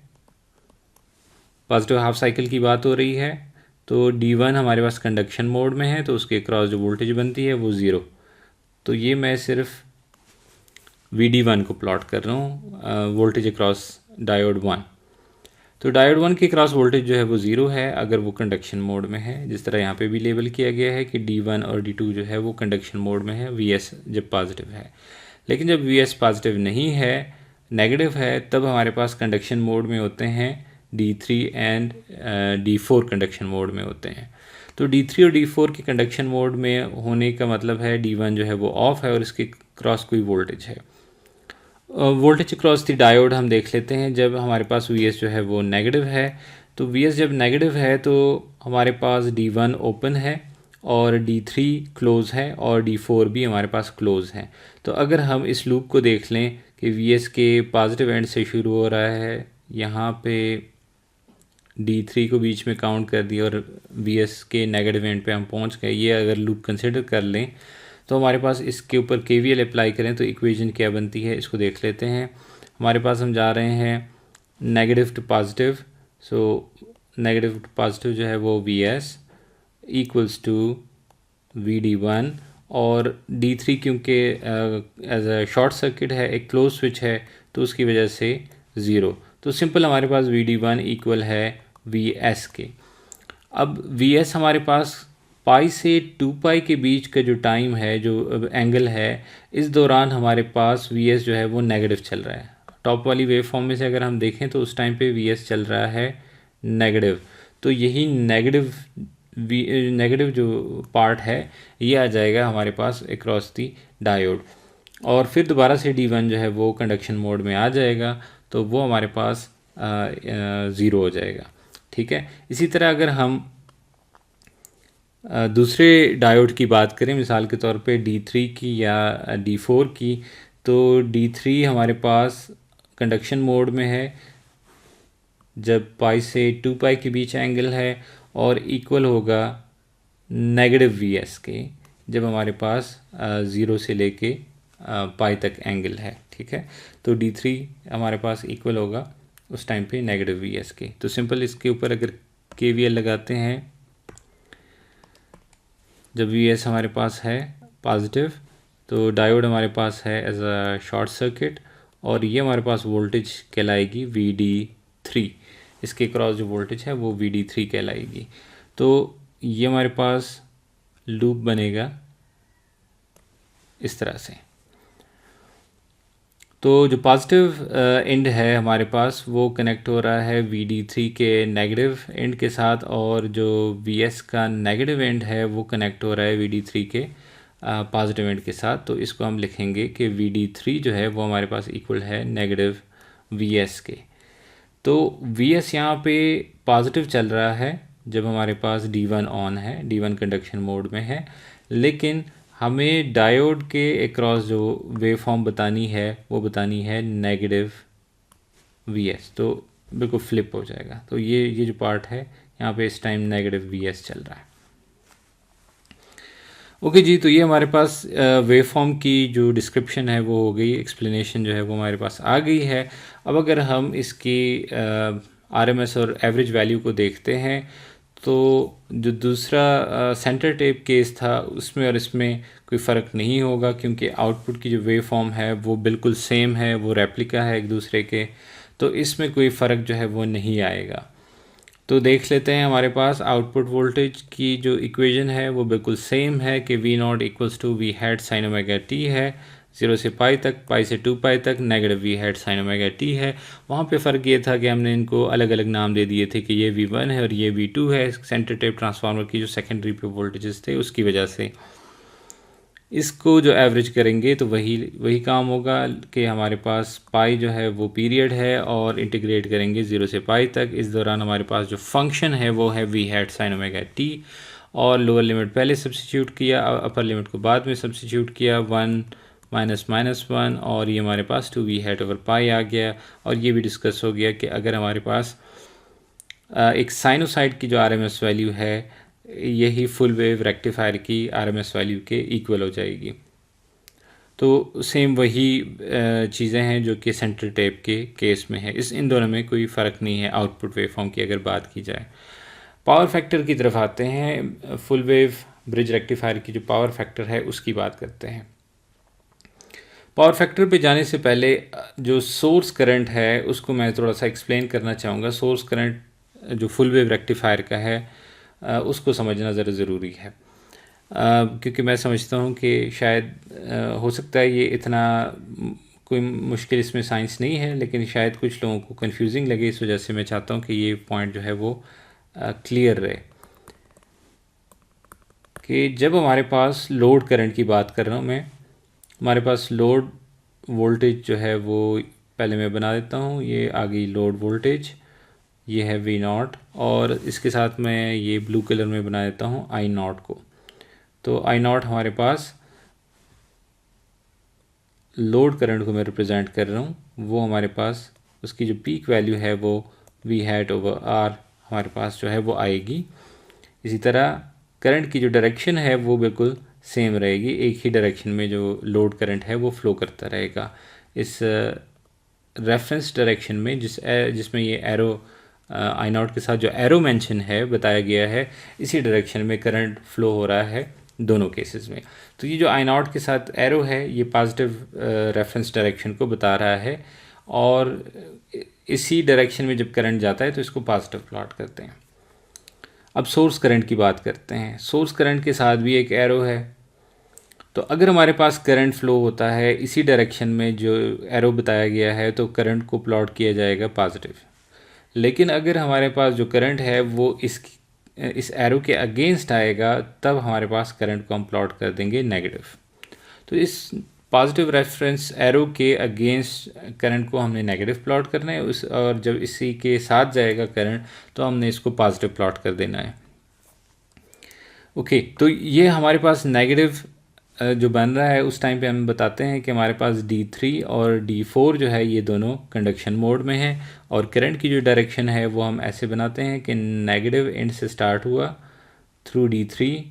पॉजिटिव हाफ साइकिल की बात हो रही है, तो D1 हमारे पास कंडक्शन मोड में है, तो उसके क्रॉस जो वोल्टेज बनती है वो 0। तो ये मैं सिर्फ VD1 को प्लॉट कर रहा हूँ, वोल्टेज अक्रॉस डायोड 1। तो डायोड 1 की क्रॉस वोल्टेज जो है वो 0 है अगर वो कंडक्शन मोड में है, जिस तरह यहाँ पे भी लेबल किया गया है कि D1 और D2 जो है वो कंडक्शन मोड में है Vs जब पॉजिटिव है। लेकिन जब Vs पॉजिटिव नहीं है, नेगेटिव है, तब हमारे पास कंडक्शन मोड में होते हैं D3 and D4 conduction mode में होते हैं। तो D3 और D4 के कंडक्शन मोड में होने का मतलब है D1 जो है वो ऑफ है और इसके क्रॉस कोई वोल्टेज है। वोल्टेज क्रॉस दी डायोड हम देख लेते हैं। जब हमारे पास Vs जो है वो नेगेटिव है, तो Vs जब नेगेटिव है तो हमारे पास D1 ओपन है और D3 क्लोज़ है और D4 भी हमारे पास क्लोज़ है। तो अगर हम इस लूप को देख लें कि कि Vs के पॉजिटिव एंड से शुरू हो रहा है, यहाँ पे D3 को बीच में काउंट कर दिया और Vs के नेगेटिव एंड पे हम पहुँच गए। ये अगर लूप कंसिडर कर लें तो हमारे पास इसके ऊपर KVL अप्लाई करें तो इक्वेशन क्या बनती है इसको देख लेते हैं। हमारे पास हम जा रहे हैं negative to positive, so negative to positive जो है वो Vs इक्वल्स टू VD1 और D3 क्योंकि एज अ शॉर्ट सर्किट है, एक क्लोज स्विच है, तो उसकी वजह से 0। तो सिंपल हमारे पास VD1 इक्वल है Vs के। अब Vs हमारे पास पाई से 2 पाई के बीच का जो टाइम है, जो एंगल है, इस दौरान हमारे पास Vs जो है वो नेगेटिव चल रहा है। टॉप वाली वेव फॉर्म में से अगर हम देखें तो उस टाइम पे Vs चल रहा है नेगेटिव, तो यही नेगेटिव जो पार्ट है ये आ जाएगा हमारे पास अक्रॉस दी डायोड, और फिर दोबारा से D1 जो है वो कंडक्शन मोड में आ जाएगा, तो वो हमारे पास 0 हो जाएगा। ठीक है, इसी तरह अगर हम दूसरे डायोड की बात करें, मिसाल के तौर पे D3 की या D4 की, तो D3 हमारे पास कंडक्शन मोड में है जब पाई से 2 पाई के बीच एंगल है, और इक्वल होगा नेगेटिव Vs के जब हमारे पास 0 से लेके पाई तक एंगल है। ठीक है, तो D3 हमारे पास इक्वल होगा उस टाइम पे नेगेटिव Vs के। तो सिंपल इसके ऊपर अगर KVL लगाते हैं, जब Vs हमारे पास है पॉजिटिव तो डायोड हमारे पास है एज अ शॉर्ट सर्किट, और ये हमारे पास वोल्टेज कहलाएगी VD3, इसके क्रॉस जो वोल्टेज है वो VD3 कहलाएगी। तो ये हमारे पास लूप बनेगा इस तरह से। तो जो पॉजिटिव एंड है हमारे पास वो कनेक्ट हो रहा है VD3 के नेगेटिव एंड के साथ, और जो Vs का नेगेटिव एंड है वो कनेक्ट हो रहा है VD3 के पॉजिटिव एंड के साथ। तो इसको हम लिखेंगे कि VD3 जो है वो हमारे पास इक्वल है नेगेटिव Vs के। तो Vs यहाँ पे पॉजिटिव चल रहा है जब हमारे पास D1 ऑन है, D1 कंडक्शन मोड में है, लेकिन हमें डायोड के अक्रॉस जो वेव फॉर्म बतानी है वो बतानी है नेगेटिव Vs, तो बिल्कुल फ्लिप हो जाएगा। तो ये जो पार्ट है यहाँ पे इस टाइम नेगेटिव Vs चल रहा है। ओके जी, तो ये हमारे पास वेव फॉर्म की जो डिस्क्रिप्शन है वो हो गई, एक्सप्लेनेशन जो है वो हमारे पास आ गई है। अब अगर हम इसकी RMS और एवरेज वैल्यू को देखते हैं, तो जो दूसरा सेंटर टेप केस था उसमें और इसमें कोई फ़र्क नहीं होगा, क्योंकि आउटपुट की जो वेव फॉर्म है वो बिल्कुल सेम है, वो रेप्लिका है एक दूसरे के, तो इसमें कोई फ़र्क जो है वो नहीं आएगा। तो देख लेते हैं, हमारे पास आउटपुट वोल्टेज की जो इक्वेशन है वो बिल्कुल सेम है कि V0 equals to V hat sine omega t है, 0 से पाई तक, पाई से 2 पाई तक negative V hat sine omega t है। वहाँ पे फ़र्क ये था कि हमने इनको अलग अलग नाम दे दिए थे कि ये V1 है और ये V2 है, सेंटर टेप ट्रांसफार्मर की जो सेकेंडरी पे वोल्टेजेस थे उसकी वजह से। इसको जो एवरेज करेंगे तो वही काम होगा कि हमारे पास पाई जो है वो पीरियड है, और इंटीग्रेट करेंगे 0 से पाई तक। इस दौरान हमारे पास जो फंक्शन है वो है V hat sine omega t, और लोअर लिमिट पहले सब्स्टिट्यूट किया, अपर लिमिट को बाद में सब्स्टिट्यूट किया, 1 माइनस माइनस 1, और ये हमारे पास 2V हैट ओवर पाई आ गया। और ये भी डिस्कस हो गया कि अगर हमारे पास एक साइनोसाइड की जो RMS वैल्यू है यही फुल वेव रेक्टिफायर की RMS वैल्यू के इक्वल हो जाएगी। तो सेम वही चीज़ें हैं जो कि सेंटर टेप के केस में है, इन दोनों में कोई फ़र्क नहीं है आउटपुट वेव फॉर्म की अगर बात की जाए। पावर फैक्टर की तरफ आते हैं, फुल वेव ब्रिज रेक्टिफायर की जो पावर फैक्टर है उसकी बात करते हैं। पावर फैक्टर पे जाने से पहले जो सोर्स करंट है उसको मैं थोड़ा सा एक्सप्लेन करना चाहूँगा। सोर्स करंट जो फुल वेव रेक्टिफायर का है उसको समझना ज़रा ज़रूरी है, क्योंकि मैं समझता हूँ कि शायद हो सकता है ये इतना कोई मुश्किल इसमें साइंस नहीं है, लेकिन शायद कुछ लोगों को कंफ्यूजिंग लगे, इस वजह से मैं चाहता हूँ कि ये पॉइंट जो है वो क्लियर रहे। कि जब हमारे पास लोड करंट की बात कर रहा हूँ मैं, हमारे पास लोड वोल्टेज जो है वो पहले मैं बना देता हूँ, ये आ गई लोड वोल्टेज, ये है V0, और इसके साथ मैं ये ब्लू कलर में बना देता हूँ I0 को। तो I0 हमारे पास लोड करंट को मैं रिप्रेजेंट कर रहा हूँ, वो हमारे पास उसकी जो पीक वैल्यू है वो वी हैट ओवर आर हमारे पास जो है वो आएगी। इसी तरह करंट की जो डायरेक्शन है वो बिल्कुल सेम रहेगी, एक ही डायरेक्शन में जो लोड करंट है वो फ्लो करता रहेगा। इस रेफरेंस डायरेक्शन में जिसमें ये एरो आई नॉट के साथ जो एरो मेंशन है बताया गया है, इसी डायरेक्शन में करंट फ्लो हो रहा है दोनों केसेस में। तो ये जो आई नॉट के साथ एरो है ये पॉजिटिव रेफरेंस डायरेक्शन को बता रहा है, और इसी डायरेक्शन में जब करंट जाता है तो इसको पॉजिटिव प्लॉट करते हैं। अब सोर्स करंट की बात करते हैं। सोर्स करंट के साथ भी एक एरो है, तो अगर हमारे पास करंट फ्लो होता है इसी डायरेक्शन में जो एरो बताया गया है तो करंट को प्लॉट किया जाएगा पॉजिटिव। लेकिन अगर हमारे पास जो करंट है वो इस एरो के अगेंस्ट आएगा तब हमारे पास करंट को हम प्लॉट कर देंगे नेगेटिव। तो इस पॉजिटिव रेफरेंस एरो के अगेंस्ट करंट को हमने नेगेटिव प्लॉट करना है, और जब इसी के साथ जाएगा करंट तो हमने इसको पॉजिटिव प्लॉट कर देना है। ओके, तो ये हमारे पास नेगेटिव जो बन रहा है उस टाइम पे हम बताते हैं कि हमारे पास D3 और D4 जो है ये दोनों कंडक्शन मोड में है, और करंट की जो डायरेक्शन है वो हम ऐसे बनाते हैं कि नेगेटिव एंड से स्टार्ट हुआ थ्रू D3,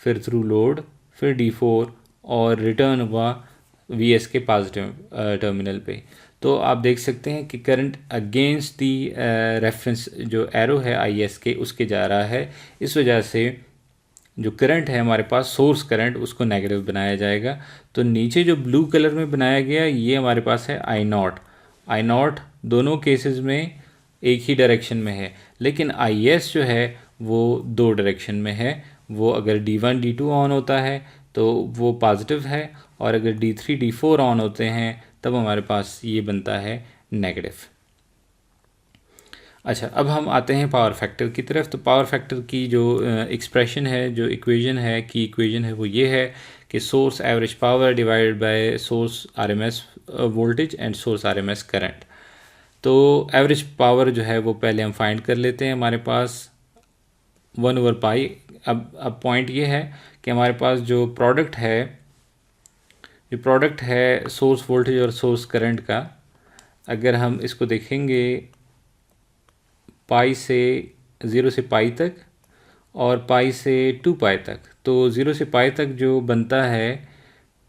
फिर थ्रू लोड, फिर D4, और रिटर्न हुआ VS के पॉजिटिव टर्मिनल पे। तो आप देख सकते हैं कि करंट अगेंस्ट दी रेफरेंस जो एरो है IS के उसके जा रहा है। इस वजह से जो करंट है हमारे पास सोर्स करंट उसको नेगेटिव बनाया जाएगा। तो नीचे जो ब्लू कलर में बनाया गया ये हमारे पास है आई नॉट दोनों केसेस में एक ही डायरेक्शन में है, लेकिन IS जो है वो दो डायरेक्शन में है। वो अगर D1 D2 ऑन होता है तो वो पॉजिटिव है, और अगर D3 D4 ऑन होते हैं तब हमारे पास ये बनता है नेगेटिव। अच्छा, अब हम आते हैं पावर फैक्टर की तरफ। तो पावर फैक्टर की जो एक्सप्रेशन है, जो इक्वेशन है की इक्वेशन है वो ये है कि source average power divided bye source RMS voltage and source RMS current. तो एवरेज पावर जो है वो पहले हम फाइंड कर लेते हैं। हमारे पास 1/पाई। अब पॉइंट ये है कि हमारे पास जो प्रोडक्ट है सोर्स वोल्टेज और सोर्स करंट का, अगर हम इसको देखेंगे पाई से 0 से पाई तक और पाई से 2 पाई तक, तो 0 से पाई तक जो बनता है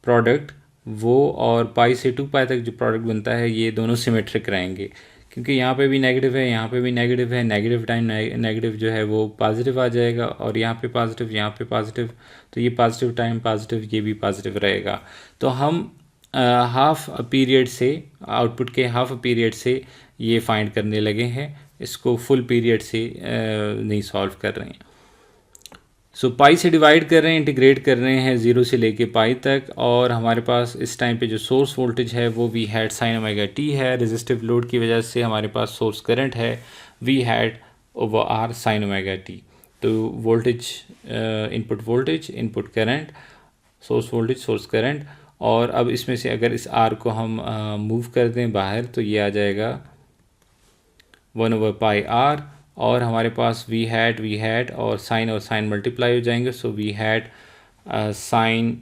प्रोडक्ट वो, और पाई से 2 पाई तक जो प्रोडक्ट बनता है ये दोनों सिमेट्रिक रहेंगे, क्योंकि यहाँ पे भी नेगेटिव है, यहाँ पे भी नेगेटिव है। नेगेटिव टाइम नेगेटिव जो है वो पॉजिटिव आ जाएगा, और यहाँ पे पॉजिटिव, यहाँ पे पॉजिटिव, तो ये पॉजिटिव टाइम पॉजिटिव, ये भी पॉजिटिव रहेगा। तो हम हाफ पीरियड से, आउटपुट के हाफ पीरियड से ये फाइंड करने लगे हैं, इसको फुल पीरियड से नहीं सॉल्व कर रहे हैं। सो पाई से डिवाइड कर रहे हैं, इंटीग्रेट कर रहे हैं 0 से लेके पाई तक, और हमारे पास इस टाइम पे जो सोर्स वोल्टेज है वो V hat sine omega t है। रेजिस्टिव लोड की वजह से हमारे पास सोर्स करंट है V hat over R sine omega T. तो voltage, input current, source voltage, source current, और अब इसमें से अगर इस आर को हम मूव कर दें बाहर तो ये आ जाएगा 1/पाई आर, और हमारे पास वी हैड और साइन मल्टीप्लाई हो जाएंगे। So V hat sine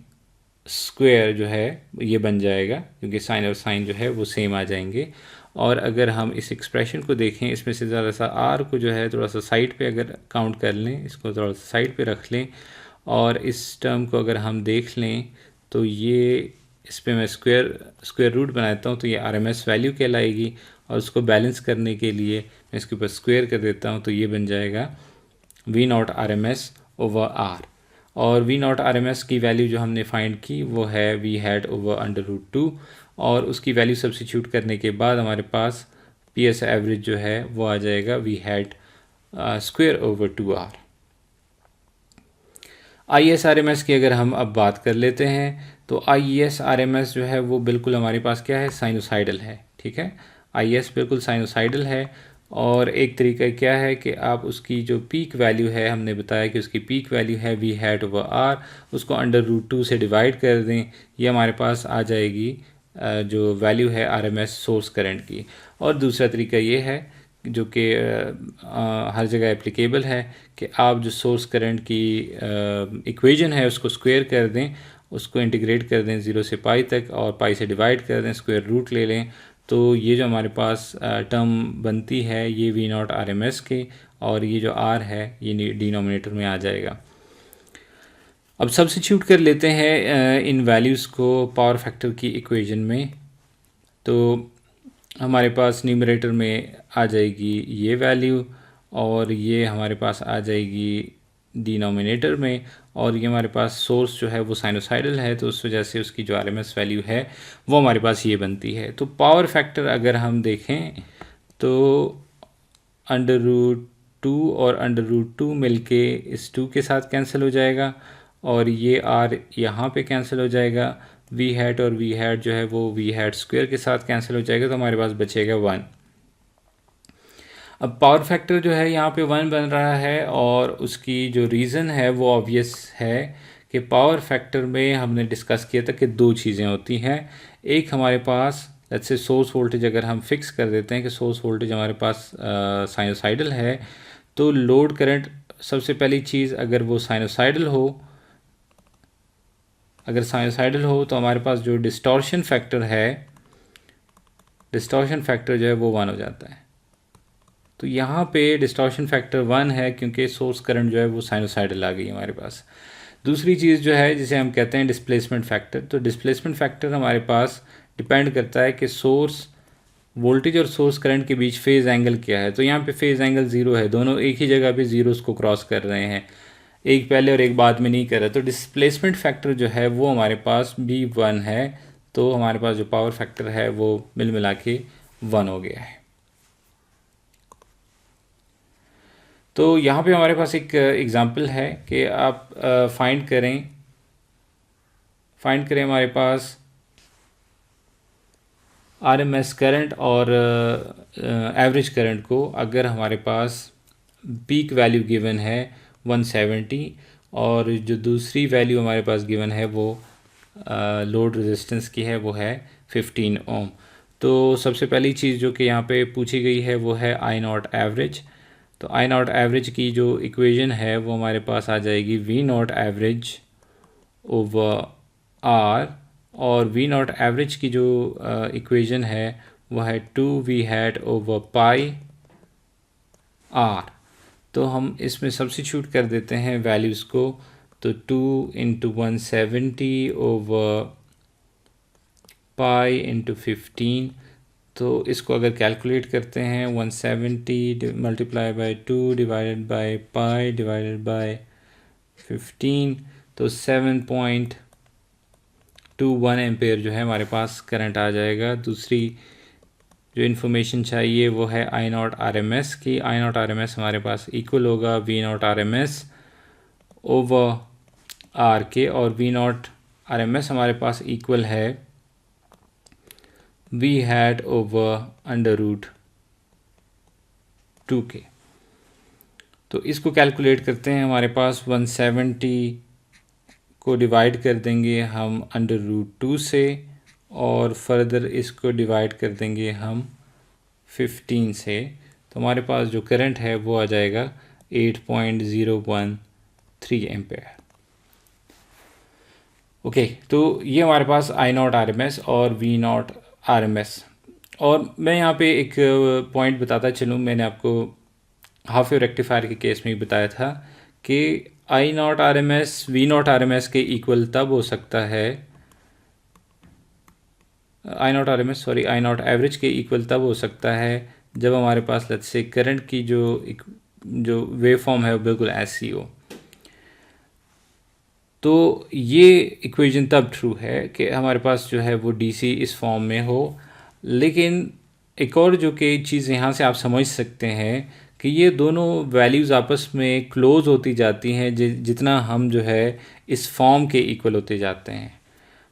square जो है ये बन जाएगा, क्योंकि साइन और साइन जो है वो सेम आ जाएंगे। और अगर हम इस एक्सप्रेशन को देखें, इसमें से ज़रा सा आर को जो है थोड़ा सा साइड पे अगर काउंट कर लें, इसको थोड़ा सा साइड पे रख लें, और इस टर्म को अगर हम देख लें तो ये इस पर मैं स्क्वायर रूट बनाता हूँ तो ये आरएमएस वैल्यू कहलाएगी, और उसको बैलेंस करने के लिए मैं इसके ऊपर स्क्वायर कर देता हूँ तो ये बन जाएगा V not RMS over R. और वी नॉट आरएमएस की वैल्यू जो हमने फाइंड की वो है वी हैड ओवर √2, और उसकी वैल्यू सब्सिट्यूट करने के बाद हमारे पास पी एस एवरेज जो है वो आ जाएगा we hat square over 2r। IS/RMS की अगर हम अब बात कर लेते हैं तो IS/RMS जो है वो बिल्कुल हमारे पास क्या है, साइनोसाइडल है। ठीक है, IS बिल्कुल साइनोसाइडल है, और एक तरीका क्या है कि आप उसकी जो पीक वैल्यू है, हमने बताया कि उसकी पीक वैल्यू है वी हैड ओवर आर, उसको √2 से डिवाइड कर दें, ये हमारे पास आ जाएगी जो वैल्यू है RMS सोर्स करंट की। और दूसरा तरीका ये है जो कि हर जगह एप्लीकेबल है कि आप जो सोर्स करंट की इक्वेशन है उसको स्क्वायर कर दें, उसको इंटीग्रेट कर दें 0 से पाई तक और पाई से डिवाइड कर दें, स्क्वायर रूट ले लें, तो ये जो हमारे पास टर्म बनती है ये V not R M S के, और ये जो आर है ये डिनोमिनेटर में आ जाएगा। अब सब्स्टिट्यूट कर लेते हैं इन वैल्यूज़ को पावर फैक्टर की इक्वेशन में। तो हमारे पास न्यूमरेटर में आ जाएगी ये वैल्यू और ये हमारे पास आ जाएगी डिनोमिनेटर में, और ये हमारे पास सोर्स जो है वो साइनोसाइडल है, तो उस वजह से उसकी जो आरएमएस वैल्यू है वो हमारे पास ये बनती है। तो पावर फैक्टर अगर हम देखें तो √2 और √2 मिलके इस 2 के साथ कैंसिल हो जाएगा, और ये आर यहाँ पे कैंसिल हो जाएगा, वी हैट और वी हैट जो है वो वी हैट स्क्वायर के साथ कैंसिल हो जाएगा, तो हमारे पास बचेगा 1। अब पावर फैक्टर जो है यहाँ पे 1 बन रहा है, और उसकी जो रीज़न है वो ऑब्वियस है कि पावर फैक्टर में हमने डिस्कस किया था कि दो चीज़ें होती हैं। एक हमारे पास लेट्स से सोर्स वोल्टेज अगर हम फिक्स कर देते हैं कि सोर्स वोल्टेज हमारे पास साइनोसाइडल है, तो लोड करंट सबसे पहली चीज़ अगर वो साइनोसाइडल हो, अगर साइनोसाइडल हो तो हमारे पास जो डिस्टॉर्शन फैक्टर है, डिस्टॉर्शन फैक्टर जो है वो 1 हो जाता है। तो यहाँ पे डिस्टॉर्शन फैक्टर 1 है क्योंकि सोर्स करंट जो है वो साइनोसाइडल आ गई हमारे पास। दूसरी चीज़ जो है जिसे हम कहते हैं डिस्प्लेसमेंट फैक्टर, तो डिस्प्लेसमेंट फैक्टर हमारे पास डिपेंड करता है कि सोर्स वोल्टेज और सोर्स करंट के बीच फेज़ एंगल क्या है। तो यहाँ पे फेज़ एंगल 0 है, दोनों एक ही जगह पे ज़ीरोस को क्रॉस कर रहे हैं, एक पहले और एक बाद में नहीं कर रहा। तो डिस्प्लेसमेंट फैक्टर जो है वो हमारे पास भी 1 है, तो हमारे पास जो पावर फैक्टर है वो मिल मिला के 1 हो गया है। तो यहाँ पे हमारे पास एक एग्ज़ाम्पल है कि आप फाइंड करें हमारे पास आरएमएस करंट और एवरेज करंट को। अगर हमारे पास पीक वैल्यू गिवन है 170 और जो दूसरी वैल्यू हमारे पास गिवन है वो लोड रेजिस्टेंस की है, वो है 15 ओम। तो सबसे पहली चीज़ जो कि यहाँ पे पूछी गई है वो है आई नॉट एवरेज। तो आई नॉट एवरेज की जो इक्वेशन है वो हमारे पास आ जाएगी V not average over R, और वी नॉट एवरेज की जो इक्वेशन है वो है 2v hat over pi are. तो हम इसमें सब्स्टिट्यूट कर देते हैं वैल्यूज़ को, तो 2 × 170 ओवर पाई × 15। तो इसको अगर कैलकुलेट करते हैं 170 multiply by 2 divided by pi divided by 15, तो 7.21 एम्पेयर जो है हमारे पास करंट आ जाएगा। दूसरी जो इन्फॉर्मेशन चाहिए वो है I not R M S की। I not R M S हमारे पास इक्वल होगा V not R M S over R के, और V not R M S हमारे पास इक्वल है वी हैट ओवर √2 के। तो इसको कैलकुलेट करते हैं, हमारे पास 170 को डिवाइड कर देंगे हम √2 से, और फर्दर इसको डिवाइड कर देंगे हम 15 से, तो हमारे पास जो करंट है वो आ जाएगा 8.013 एम्पेयर। ओके, तो ये हमारे पास I not R M S और V not R M S. और मैं यहाँ पे एक पॉइंट बताता चलूँ, मैंने आपको हाफ वेव रेक्टिफायर के केस में भी बताया था कि I not R M S V not R M S के इक्वल तब हो सकता है, आई नॉट एवरेज के इक्वल तब हो सकता है जब हमारे पास लेट्स से करंट की जो वेव फॉर्म है वो बिल्कुल ऐसी हो। तो ये इक्वेशन तब ट्रू है कि हमारे पास जो है वो डीसी इस फॉर्म में हो। लेकिन एक और जो कि चीज़ यहाँ से आप समझ सकते हैं कि ये दोनों वैल्यूज़ आपस में क्लोज होती जाती हैं जितना हम जो है इस फॉर्म के इक्वल होते जाते हैं।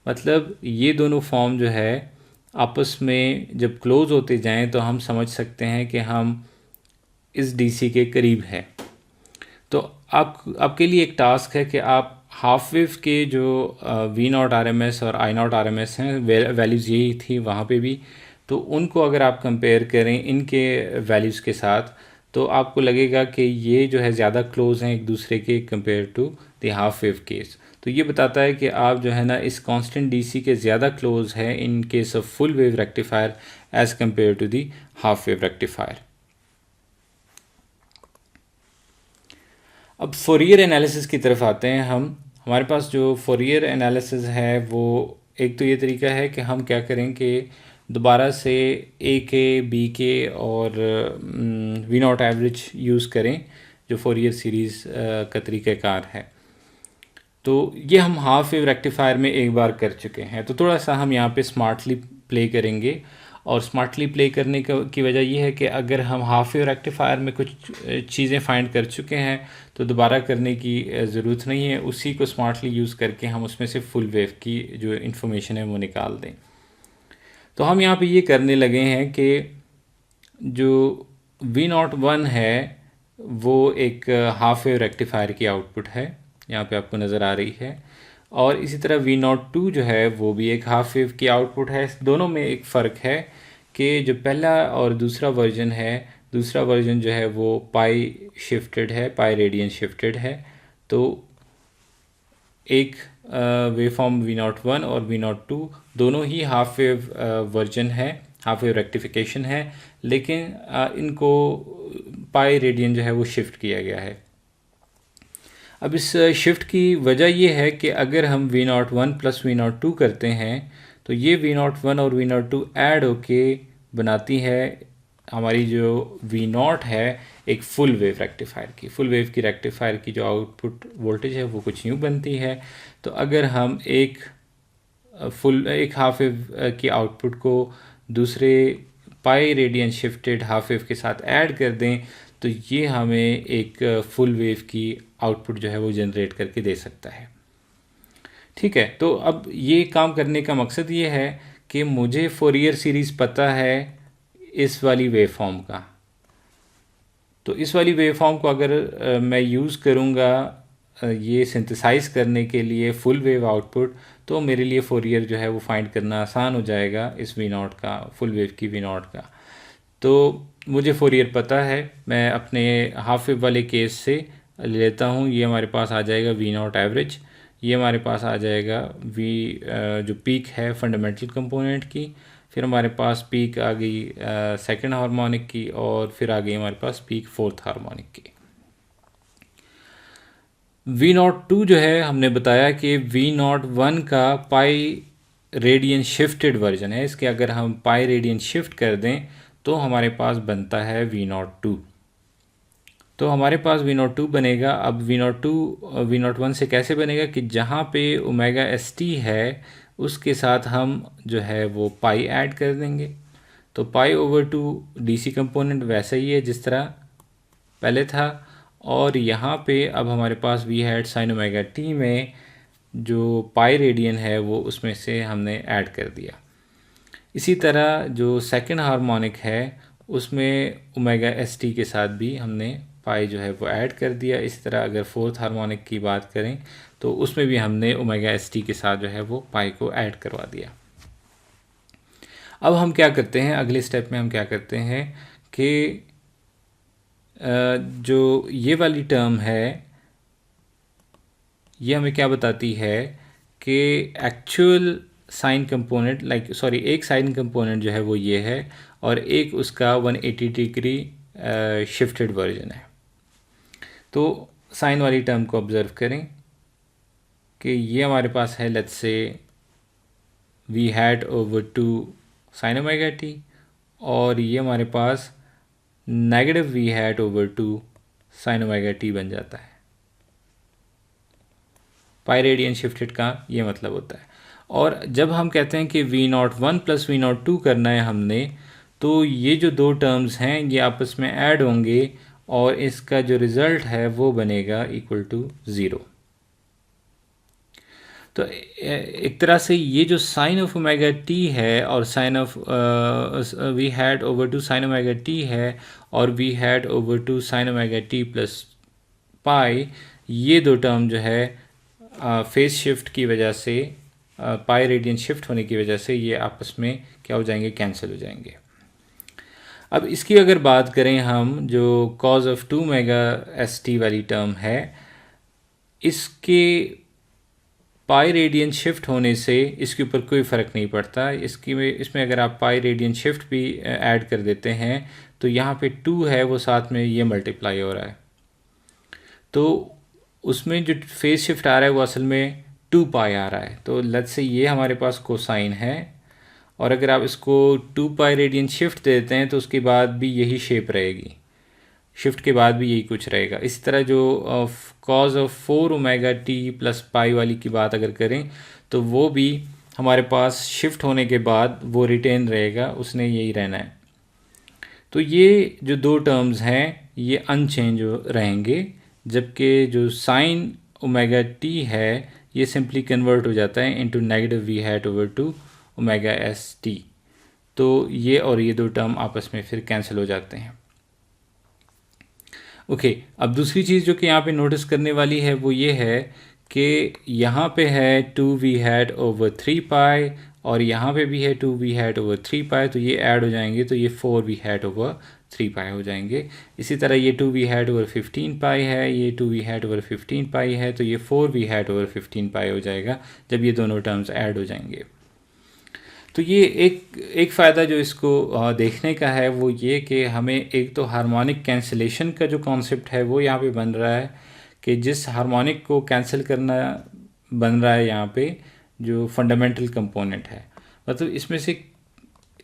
मतलब ये दोनों फॉर्म जो है आपस में जब क्लोज होते जाएं तो हम समझ सकते हैं कि हम इस डीसी के करीब हैं। तो आपके लिए एक टास्क है कि आप हाफ वेव के जो V not R M S और I not R M S हैं, वैल्यूज़ यही थी वहाँ पे भी, तो उनको अगर आप कंपेयर करें इनके वैल्यूज़ के साथ, तो आपको लगेगा कि ये जो है ज़्यादा क्लोज हैं एक दूसरे के compare to the half wave case. तो ये बताता है कि आप जो है ना इस कांस्टेंट डीसी के ज़्यादा क्लोज है in case of full wave rectifier as compare to the half wave rectifier. अब फोरियर एनालिसिस की तरफ आते हैं हम। हमारे पास जो फोरियर एनालिसिस है वो एक तो ये तरीका है कि हम क्या करें कि दोबारा से ए के बी के और वी नॉट एवरेज यूज़ करें जो फोरियर सीरीज़ का तरीक़ाकार है। तो ये हम हाफ वेव रेक्टिफायर में एक बार कर चुके हैं, तो थोड़ा सा हम यहाँ पे स्मार्टली प्ले करेंगे। और स्मार्टली प्ले करने की वजह ये है कि अगर हम हाफ वेव रेक्टिफायर में कुछ चीज़ें फाइंड कर चुके हैं तो दोबारा करने की ज़रूरत नहीं है, उसी को स्मार्टली यूज़ करके हम उसमें से फुल वेव की जो इन्फॉर्मेशन है वो निकाल दें। तो हम यहाँ पे ये करने लगे हैं कि जो V01 है वो एक हाफ वेव रेक्टिफायर की आउटपुट है, यहाँ पे आपको नज़र आ रही है। और इसी तरह V02 जो है वो भी एक हाफ वेव की आउटपुट है। दोनों में एक फ़र्क है कि जो पहला और दूसरा वर्जन है, दूसरा वर्जन जो है वो पाई शिफ्टेड है, पाई रेडियन शिफ्टेड है। तो एक वेवफॉर्म V01 और V02 दोनों ही हाफ वेव वर्जन है, हाफ वेव रेक्टिफिकेशन है, लेकिन इनको पाई रेडियन जो है वो शिफ्ट किया गया है। अब इस शिफ्ट की वजह ये है कि अगर हम V01 प्लस V02 करते हैं तो ये V01 और V02 ऐड होके बनाती है हमारी जो V0 है एक फुल वेव रेक्टिफायर की। फुल वेव की रेक्टिफायर की जो आउटपुट वोल्टेज है वो कुछ यूँ बनती है। तो अगर हम एक हाफ वेव की आउटपुट को दूसरे pi radian shifted half wave के साथ ऐड कर दें तो ये हमें एक फुल वेव की आउटपुट जो है वो जनरेट करके दे सकता है। ठीक है, तो अब ये काम करने का मकसद ये है कि मुझे फोरियर सीरीज़ पता है इस वाली वेवफॉर्म का, तो इस वाली वेवफॉर्म को अगर मैं यूज़ करूँगा ये सिंथेसाइज करने के लिए फुल वेव आउटपुट, तो मेरे लिए फोरियर जो है वो फाइंड करना आसान हो जाएगा इस V0 का, फुल वेव की V0 का। तो मुझे फोरियर पता है, मैं अपने हाफ वेव वाले केस से लेता हूँ। ये हमारे पास आ जाएगा V0 एवरेज, ये हमारे पास आ जाएगा जो पीक है फंडामेंटल कंपोनेंट की, फिर हमारे पास पीक आ गई सेकंड हार्मोनिक की, और फिर आ गई हमारे पास पीक फोर्थ हार्मोनिक की। V02 जो है हमने बताया कि V01 का पाई रेडियन शिफ्टेड वर्जन है। इसके अगर हम पाई रेडियन शिफ्ट कर दें तो हमारे पास बनता है V02। तो हमारे पास V02 बनेगा। अब V01 से कैसे बनेगा कि जहाँ पे ओमेगा ST है उसके साथ हम जो है वो पाई ऐड कर देंगे। तो पाई ओवर 2 DC कंपोनेंट वैसा ही है जिस तरह पहले था, और यहाँ पे अब हमारे पास V hat sine omega T में जो पाई रेडियन है वो उसमें से हमने ऐड कर दिया। इसी तरह जो सेकंड हार्मोनिक है उसमें ओमेगा ST के साथ भी हमने पाई जो है वो ऐड कर दिया। इस तरह अगर फोर्थ हार्मोनिक की बात करें तो उसमें भी हमने ओमेगा ST के साथ जो है वो पाई को ऐड करवा दिया। अब हम क्या करते हैं, अगले स्टेप में हम क्या करते हैं कि जो ये वाली टर्म है ये हमें क्या बताती है कि एक्चुअल साइन कंपोनेंट एक साइन कंपोनेंट जो है वो ये है और एक उसका 180 डिग्री शिफ्टेड वर्जन है। तो साइन वाली टर्म को ऑब्ज़र्व करें कि ये हमारे पास है let's say V hat over 2 sine omega T, और ये हमारे पास negative V hat over 2 sine omega T बन जाता है। पाई रेडियन शिफ्टेड का ये मतलब होता है। और जब हम कहते हैं कि V01 प्लस V02 करना है हमने, तो ये जो दो टर्म्स हैं ये आपस में ऐड होंगे और इसका जो रिज़ल्ट है वो बनेगा इक्वल टू 0। तो एक तरह से ये जो साइन ऑफ ओमेगा T है और sine of V hat over 2 sine omega T है और V hat over 2 sine omega T plus pi, ये दो टर्म जो है फेज शिफ्ट की वजह से, पाई रेडियन शिफ्ट होने की वजह से ये आपस में क्या हो जाएंगे, कैंसिल हो जाएंगे। अब इसकी अगर बात करें हम, जो cause of 2 mega S T वाली टर्म है, इसके पाई रेडियन शिफ्ट होने से इसके ऊपर कोई फ़र्क नहीं पड़ता। इसमें अगर आप पाई रेडियन शिफ्ट भी ऐड कर देते हैं तो यहाँ पे 2 है वो साथ में ये मल्टीप्लाई हो रहा है, तो उसमें जो फेज शिफ्ट आ रहा है वो असल में 2 पाई आ रहा है। तो लेट्स से ये हमारे पास कोसाइन है, और अगर आप इसको 2 पाई रेडियन शिफ्ट देते हैं तो उसके बाद भी यही शेप रहेगी, शिफ्ट के बाद भी यही कुछ रहेगा। इस तरह जो cause of 4 omega T plus pi वाली की बात अगर करें तो वो भी हमारे पास शिफ्ट होने के बाद वो रिटेन रहेगा, उसने यही रहना है। तो ये जो दो टर्म्स हैं ये अनचेंज रहेंगे, जबकि जो साइन ओमेगा टी है ये सिंपली कन्वर्ट हो जाता है into negative V hat over two omega s t. तो ये और ये दो टर्म आपस में फिर कैंसिल हो जाते हैं। ओके, अब दूसरी चीज़ जो कि यहाँ पे नोटिस करने वाली है वो ये है कि यहाँ पे है 2v हैट ओवर 3 पाई, और यहाँ पे भी है 2v हैट ओवर 3 पाई, तो ये ऐड हो जाएंगे तो ये 4v हैट ओवर 3 पाई हो जाएंगे। इसी तरह ये 2v हैट ओवर 15 पाई है, ये 2v हैट ओवर 15 पाई है, तो ये 4v हैट ओवर 15 पाई हो जाएगा जब ये दोनों टर्म्स ऐड हो जाएंगे। तो ये एक फ़ायदा जो इसको देखने का है वो ये कि हमें एक तो हार्मोनिक कैंसिलेशन का जो कॉन्सेप्ट है वो यहाँ पे बन रहा है, कि जिस हार्मोनिक को कैंसिल करना बन रहा है यहाँ पे जो फंडामेंटल कंपोनेंट है, मतलब इसमें से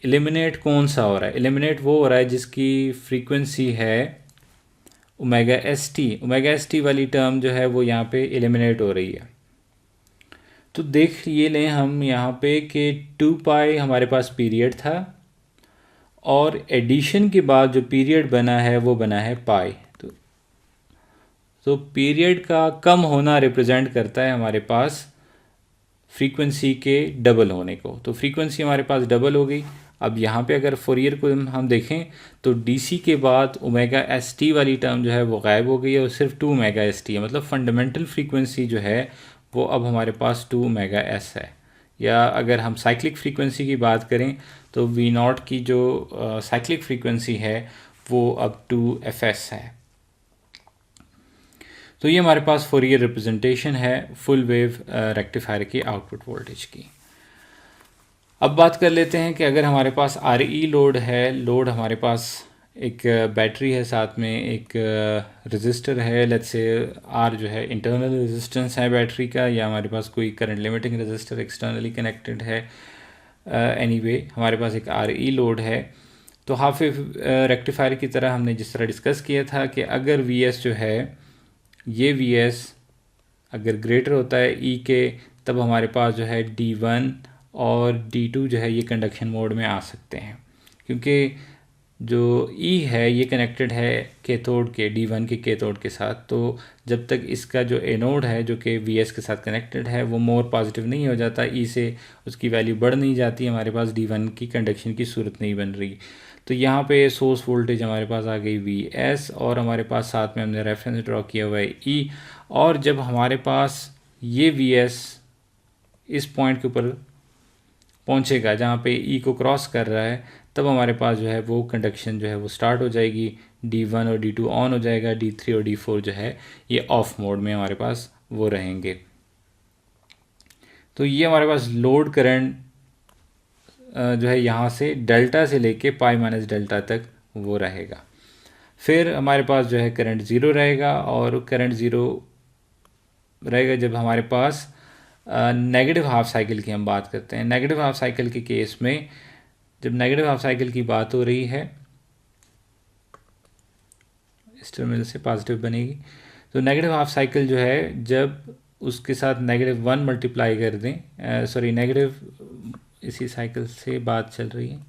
एलिमिनेट कौन सा हो रहा है? एलिमिनेट वो हो रहा है जिसकी फ्रीक्वेंसी है omega s T. Omega s T वाली टर्म जो है वो यहाँ पे एलिमिनेट हो रही है। तो देख ये लें हम यहाँ पे कि 2 पाई हमारे पास पीरियड था, और एडिशन के बाद जो पीरियड बना है वो बना है पाई। तो पीरियड का कम होना रिप्रेजेंट करता है हमारे पास फ्रीक्वेंसी के डबल होने को। तो फ्रीक्वेंसी हमारे पास डबल हो गई। अब यहाँ पे अगर फोरियर को हम देखें तो डीसी के बाद ओमेगा एस टी वाली टर्म जो है वो गायब हो गई है और सिर्फ 2 ओमेगा एस टी है, मतलब फंडामेंटल फ्रीक्वेंसी जो है वो अब हमारे पास 2 ओमेगा एस है। या अगर हम साइक्लिक फ्रीक्वेंसी की बात करें तो वी नॉट की जो साइक्लिक फ्रीक्वेंसी है वो अब 2 एफ एस है। तो ये हमारे पास फोरियर रिप्रेजेंटेशन है फुल वेव रेक्टिफायर की आउटपुट वोल्टेज की। अब बात कर लेते हैं कि अगर हमारे पास आर ई लोड है, लोड हमारे पास एक बैटरी है, साथ में एक रेजिस्टर है, लेट्स से आर जो है इंटरनल रेजिस्टेंस है बैटरी का, या हमारे पास कोई current limiting resistor externally connected है। एनीवे हमारे पास एक आर ई लोड है। तो हाफ वेव रेक्टिफायर की तरह हमने जिस तरह डिस्कस किया था कि अगर वी एस जो है ये वी एस अगर ग्रेटर होता है ई के, तब हमारे पास जो है D1 और D2 जो है ये कंडक्शन मोड में आ सकते हैं, क्योंकि जो E है ये कनेक्टेड है कैथोड के D1 के कैथोड के साथ। तो जब तक इसका जो एनोड है जो कि VS के साथ कनेक्टेड है वो मोर पॉजिटिव नहीं हो जाता, E से उसकी वैल्यू बढ़ नहीं जाती, हमारे पास D1 की कंडक्शन की सूरत नहीं बन रही। तो यहाँ पे सोर्स वोल्टेज हमारे पास आ गई VS, और हमारे पास साथ में हमने रेफरेंस ड्रॉ किया हुआ है E, और जब हमारे पास ये VS इस पॉइंट के ऊपर पहुंचेगा जहाँ पे E को क्रॉस कर रहा है, तब हमारे पास जो है वो कंडक्शन जो है वो स्टार्ट हो जाएगी, D1 और D2 ऑन हो जाएगा, D3 और D4 जो है ये ऑफ मोड में हमारे पास वो रहेंगे। तो ये हमारे पास लोड करंट जो है यहाँ से डेल्टा से लेके पाई माइनस डेल्टा तक वो रहेगा। फिर हमारे पास जो है करंट ज़ीरो रहेगा, और करंट ज़ीरो रहेगा जब हमारे पास नेगेटिव हाफ साइकिल की हम बात करते हैं। नेगेटिव हाफ साइकिल के केस में जब नेगेटिव हाफ साइकिल की बात हो रही है, इस टर्मिनल से पॉजिटिव बनेगी, तो नेगेटिव हाफ साइकिल जो है जब उसके साथ -1 मल्टीप्लाई कर दें, सॉरी नेगेटिव इसी साइकिल से बात चल रही है।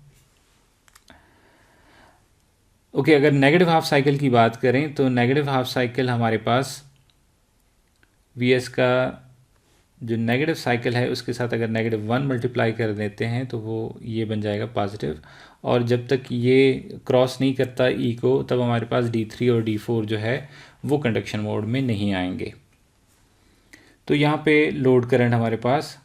ओके, अगर नेगेटिव हाफ साइकिल की बात करें तो नेगेटिव हाफ साइकिल हमारे पास VS का जो नेगेटिव साइकिल है उसके साथ अगर -1 मल्टीप्लाई कर देते हैं तो वो ये बन जाएगा पॉजिटिव, और जब तक ये क्रॉस नहीं करता E को तब हमारे पास D3 और D4 जो है वो कंडक्शन मोड में नहीं आएंगे। तो यहाँ पे लोड करंट हमारे पास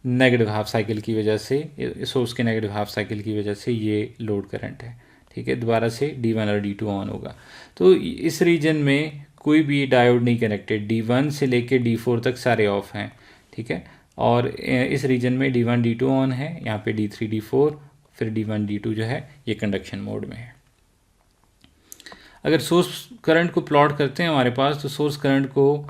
नेगेटिव हाफ साइकिल की वजह से, सोर्स के नेगेटिव हाफ साइकिल की वजह से ये लोड करंट है। ठीक है, दोबारा से D1 और D2 ऑन होगा। तो इस रीजन में कोई भी डायोड नहीं कनेक्टेड, D1 से लेके D4 तक सारे ऑफ हैं, ठीक है। और इस रीजन में D1 D2 ऑन है, यहाँ पे D3 D4, फिर D1 D2 जो है ये कंडक्शन मोड में है। अगर सोर्स करंट को प्लॉट करते हैं हमारे पास, तो सोर्स करंट को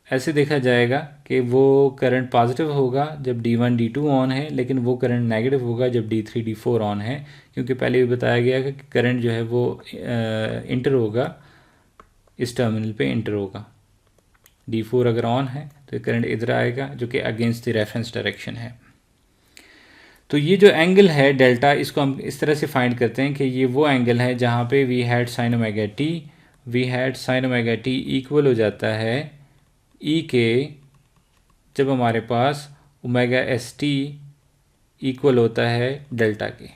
ऐसे देखा जाएगा कि वो करंट पॉजिटिव होगा जब D1 D2 ऑन है, लेकिन वो करंट नेगेटिव होगा जब D3 D4 ऑन है, क्योंकि पहले भी बताया गया कि करंट जो है वो इंटर होगा, इस टर्मिनल पे इंटर होगा। D4 अगर ऑन है तो करंट इधर आएगा जो कि अगेंस्ट द रेफरेंस डायरेक्शन है। तो ये जो एंगल है डेल्टा, इसको हम इस तरह से फाइंड करते हैं कि ये वो एंगल है जहाँ पे V hat sine omega t equal हो जाता है ई के, जब हमारे पास ओमेगा एस टी इक्वल होता है डेल्टा के।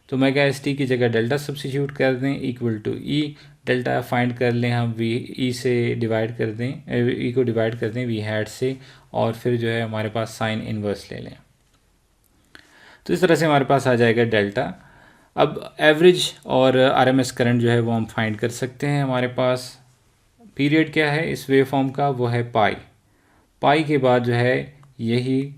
तो ओमेगा एस टी की जगह डेल्टा सब्स्टिट्यूट कर दें, equal to E, delta find कर लें हम, वी ई से डिवाइड कर दें, ई को डिवाइड कर दें वी हैड से, और फिर जो है हमारे पास साइन इन्वर्स ले लें। तो इस तरह से हमारे पास आ जाएगा डेल्टा। अब एवरेज और आरएमएस करंट जो है वो हम फाइंड कर सकते हैं। हमारे पास पीरियड क्या है इस वेव फॉर्म का, वो है पाई के बाद जो है यही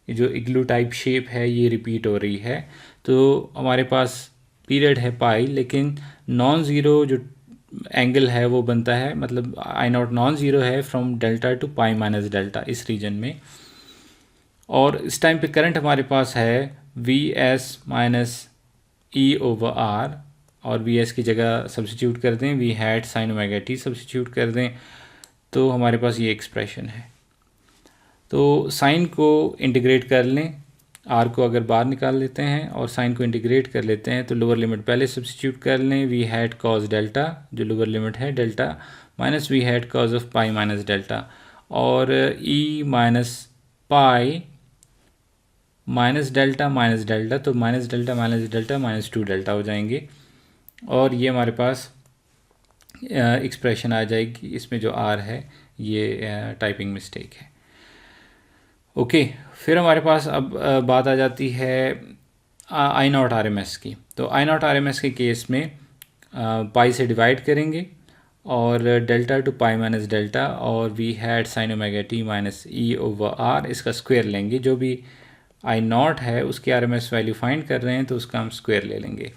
जो इग्लू टाइप शेप है ये रिपीट हो रही है। तो हमारे पास पीरियड है पाई, लेकिन नॉन ज़ीरो जो एंगल है वो बनता है, मतलब आई नॉट नॉन ज़ीरो है from delta to pi minus delta इस रीजन में। और इस टाइम पे करंट हमारे पास है V s minus E over R, और वी एस की जगह सब्स्टिट्यूट कर दें V hat sine omega t substitute कर दें, तो हमारे पास ये एक्सप्रेशन है। तो साइन को इंटीग्रेट कर लें, आर को अगर बाहर निकाल लेते हैं और साइन को इंटीग्रेट कर लेते हैं, तो लोअर लिमिट पहले सब्स्टिट्यूट कर लें, वी हैड कॉज डेल्टा, जो लोअर लिमिट है delta, minus V hat cos of pi minus delta, और E minus pi minus delta, तो माइनस डेल्टा माइनस 2 डेल्टा हो जाएंगे, और ये हमारे पास एक्सप्रेशन आ जाएगी। इसमें जो आर है ये टाइपिंग मिस्टेक है। ओके, फिर हमारे पास अब बात आ जाती है I not R M S की। तो I not R M S के केस में पाई से डिवाइड करेंगे और delta to pi minus delta, और V hat sine omega t minus E over R, इसका स्क्वायर लेंगे। जो भी आई नॉट है उसकी R M S value find कर रहे हैं तो उसका हम स्क्वायर ले लेंगे।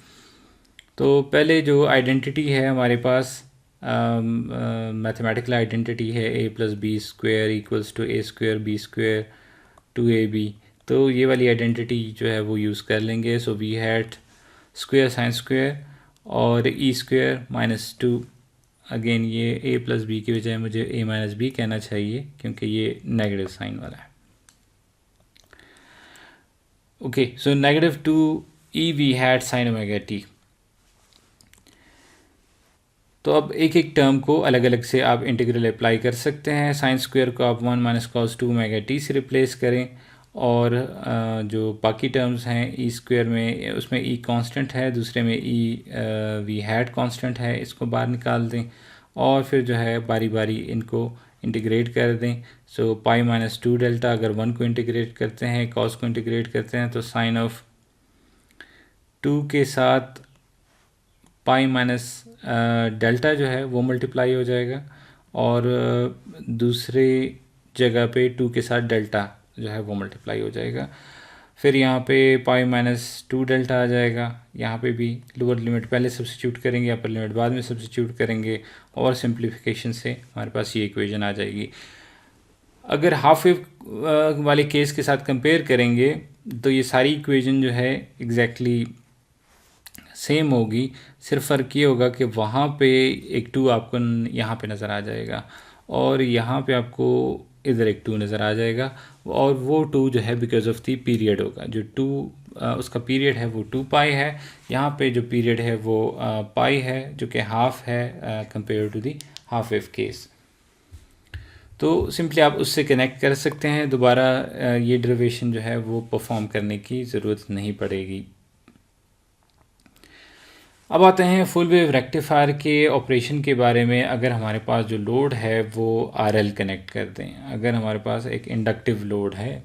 तो पहले जो आइडेंटिटी है हमारे पास मैथमेटिकल आइडेंटिटी है a plus b square equals to a square b square 2ab, तो ये वाली आइडेंटिटी जो है वो यूज़ कर लेंगे। So V hat square sine square और ई स्क्वायर माइनस 2, अगेन ये ए प्लस बी की बजाय मुझे ए माइनस बी कहना चाहिए क्योंकि ये नेगेटिव साइन वाला है। Okay, so negative 2e V hat sine omega T. तो अब एक एक टर्म को अलग अलग से आप इंटीग्रल अप्लाई कर सकते हैं। साइन स्क्वायर को आप 1 माइनस कॉस 2 ओमेगा टी से रिप्लेस करें, और जो बाकी टर्म्स हैं ई स्क्वायर में, उसमें ई कांस्टेंट है, दूसरे में ई वी हैड कांस्टेंट है, इसको बाहर निकाल दें और फिर जो है बारी बारी इनको इंटीग्रेट कर दें। सो पाई माइनस 2 डेल्टा, अगर 1 को इंटीग्रेट करते हैं, कॉस को इंटीग्रेट करते हैं, तो साइन ऑफ 2 के साथ पाई माइनस डेल्टा जो है वो मल्टीप्लाई हो जाएगा, और दूसरी जगह पे 2 के साथ डेल्टा जो है वो मल्टीप्लाई हो जाएगा। फिर यहाँ पे पाई माइनस 2 डेल्टा आ जाएगा, यहाँ पे भी लोअर लिमिट पहले सब्स्टिट्यूट करेंगे, अपर लिमिट बाद में सब्स्टिट्यूट करेंगे, और सिंप्लीफिकेशन से हमारे पास ये इक्वेशन आ जाएगी। अगर हाफ वेव वाले केस के साथ कंपेयर करेंगे तो ये सारी इक्वेशन जो है एग्जैक्टली सेम होगी, सिर्फ फ़र्क ये होगा कि वहाँ पे एक 2 आपको यहाँ पे नज़र आ जाएगा और यहाँ पे आपको इधर एक 2 नज़र आ जाएगा, और वो 2 जो है बिकॉज ऑफ दी पीरियड होगा। जो 2 उसका पीरियड है वो 2 पाई है, यहाँ पे जो पीरियड है वो पाई है जो कि हाफ है compare to the half wave case. तो सिंपली आप उससे कनेक्ट कर सकते हैं, दोबारा ये डेरिवेशन जो है वो परफॉर्म करने की ज़रूरत नहीं पड़ेगी। अब आते हैं फुल वेव रेक्टिफायर के ऑपरेशन के बारे में। अगर हमारे पास जो लोड है वो आरएल कनेक्ट कर दें, अगर हमारे पास एक इंडक्टिव लोड है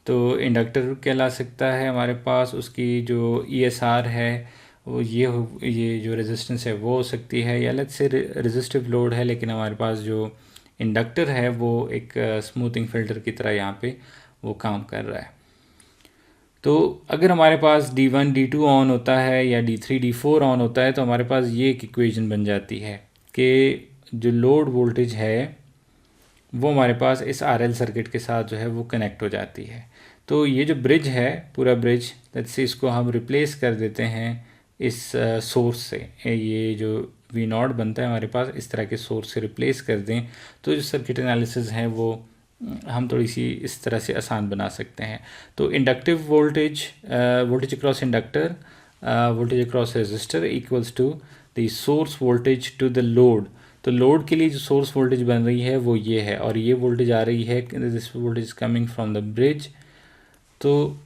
तो इंडक्टर कहला सकता है हमारे पास, उसकी जो ESR है वो ये जो रेजिस्टेंस है वो हो सकती है, या लेट्स से रेजिस्टिव लोड है लेकिन हमारे पास जो इंडक्टर है वो एक स्मूथिंग फिल्टर की तरह यहाँ पे वो काम कर रहा है। तो अगर हमारे पास D1 D2 ऑन होता है या D3 D4 ऑन होता है तो हमारे पास ये एक इक्वेशन बन जाती है कि जो लोड वोल्टेज है वो हमारे पास इस RL सर्किट के साथ जो है वो कनेक्ट हो जाती है। तो ये जो ब्रिज है, पूरा ब्रिज, लेट्स से इसको हम रिप्लेस कर देते हैं इस सोर्स से। ये जो V0 बनता है हमारे पास, इस तरह के सोर्स से रिप्लेस कर दें तो जो सर्किट एनालिसिस है वो हम थोड़ी सी इस तरह से आसान बना सकते हैं। तो inductive voltage, voltage across inductor, voltage across resistor equals to the source voltage to the load. तो लोड के लिए जो सोर्स वोल्टेज बन रही है वो ये है, और ये वोल्टेज आ रही है, this voltage is coming from the bridge. तो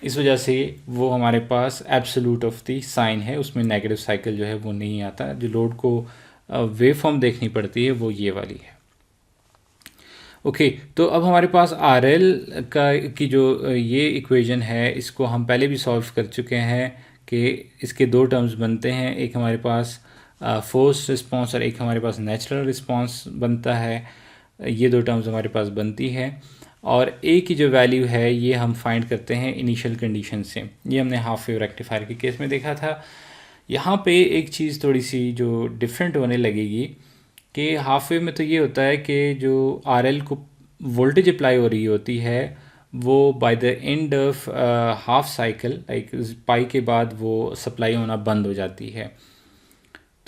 इस वजह से वो हमारे पास एब्सोल्यूट ऑफ द साइन है, उसमें नेगेटिव साइकिल जो है वो नहीं आता। जो लोड को वेव फॉर्म देखनी पड़ती है वो ये वाली है। ओके तो अब हमारे पास RL की जो ये इक्वेशन है, इसको हम पहले भी सॉल्व कर चुके हैं कि इसके दो टर्म्स बनते हैं, एक हमारे पास फोर्स रिस्पांस और एक हमारे पास नेचुरल रिस्पांस बनता है। ये दो टर्म्स हमारे पास बनती है, और A की जो वैल्यू है ये हम फाइंड करते हैं इनिशियल कंडीशन से। ये हमने हाफ वेव रेक्टिफायर के केस में देखा था। यहाँ पे एक चीज़ थोड़ी सी जो डिफरेंट होने लगेगी कि हाफ वेव में तो ये होता है कि जो RL को वोल्टेज अप्लाई हो रही होती है वो by the end of half cycle, like pi के बाद वो सप्लाई होना बंद हो जाती है।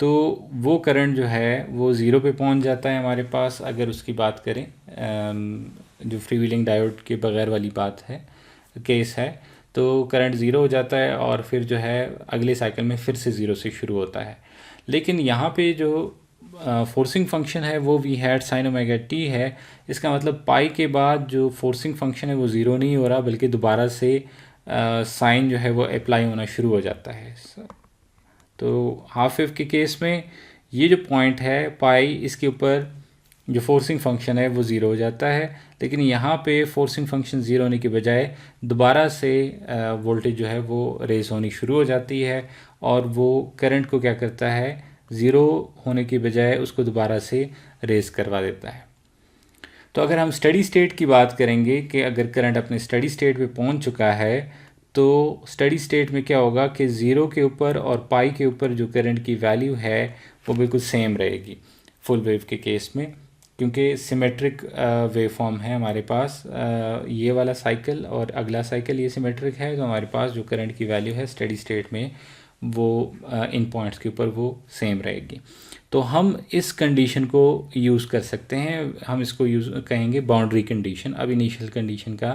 तो वो करंट जो है वो ज़ीरो पे पहुंच जाता है हमारे पास, अगर उसकी बात करें जो फ्री व्हीलिंग डायोड के बगैर वाली बात है, केस है, तो करंट ज़ीरो हो जाता है और फिर जो है अगले साइकिल में फिर से ज़ीरो से शुरू होता है। लेकिन यहाँ पे जो फोर्सिंग फंक्शन है वो V hat sine omega t है। इसका मतलब पाई के बाद जो फोर्सिंग फंक्शन है वो ज़ीरो नहीं हो रहा, बल्कि दोबारा से साइन जो है वो अप्लाई होना शुरू हो जाता है। तो हाफ वेव के केस में ये जो पॉइंट है पाई, इसके ऊपर जो फोर्सिंग फंक्शन है वो ज़ीरो हो जाता है, लेकिन यहाँ पे फोर्सिंग फंक्शन ज़ीरो होने के बजाय दोबारा से वोल्टेज जो है वो रेज होनी शुरू हो जाती है, और वो करंट को क्या करता है, ज़ीरो होने के बजाय उसको दोबारा से रेज करवा देता है। तो अगर हम स्टडी स्टेट की बात करेंगे कि अगर करंट अपने स्टडी स्टेट पे पहुंच चुका है तो स्टडी स्टेट में क्या होगा कि ज़ीरो के ऊपर और पाई के ऊपर जो करंट की वैल्यू है वो बिल्कुल सेम रहेगी फुल वेव के केस में, क्योंकि सिमेट्रिक वेव फॉर्म है हमारे पास। ये वाला साइकिल और अगला साइकिल ये सिमेट्रिक है, तो हमारे पास जो करंट की वैल्यू है स्टडी स्टेट में वो इन पॉइंट्स के ऊपर वो सेम रहेगी। तो हम इस कंडीशन को यूज़ कर सकते हैं, हम इसको यूज़ कहेंगे बाउंड्री कंडीशन। अब इनिशियल कंडीशन का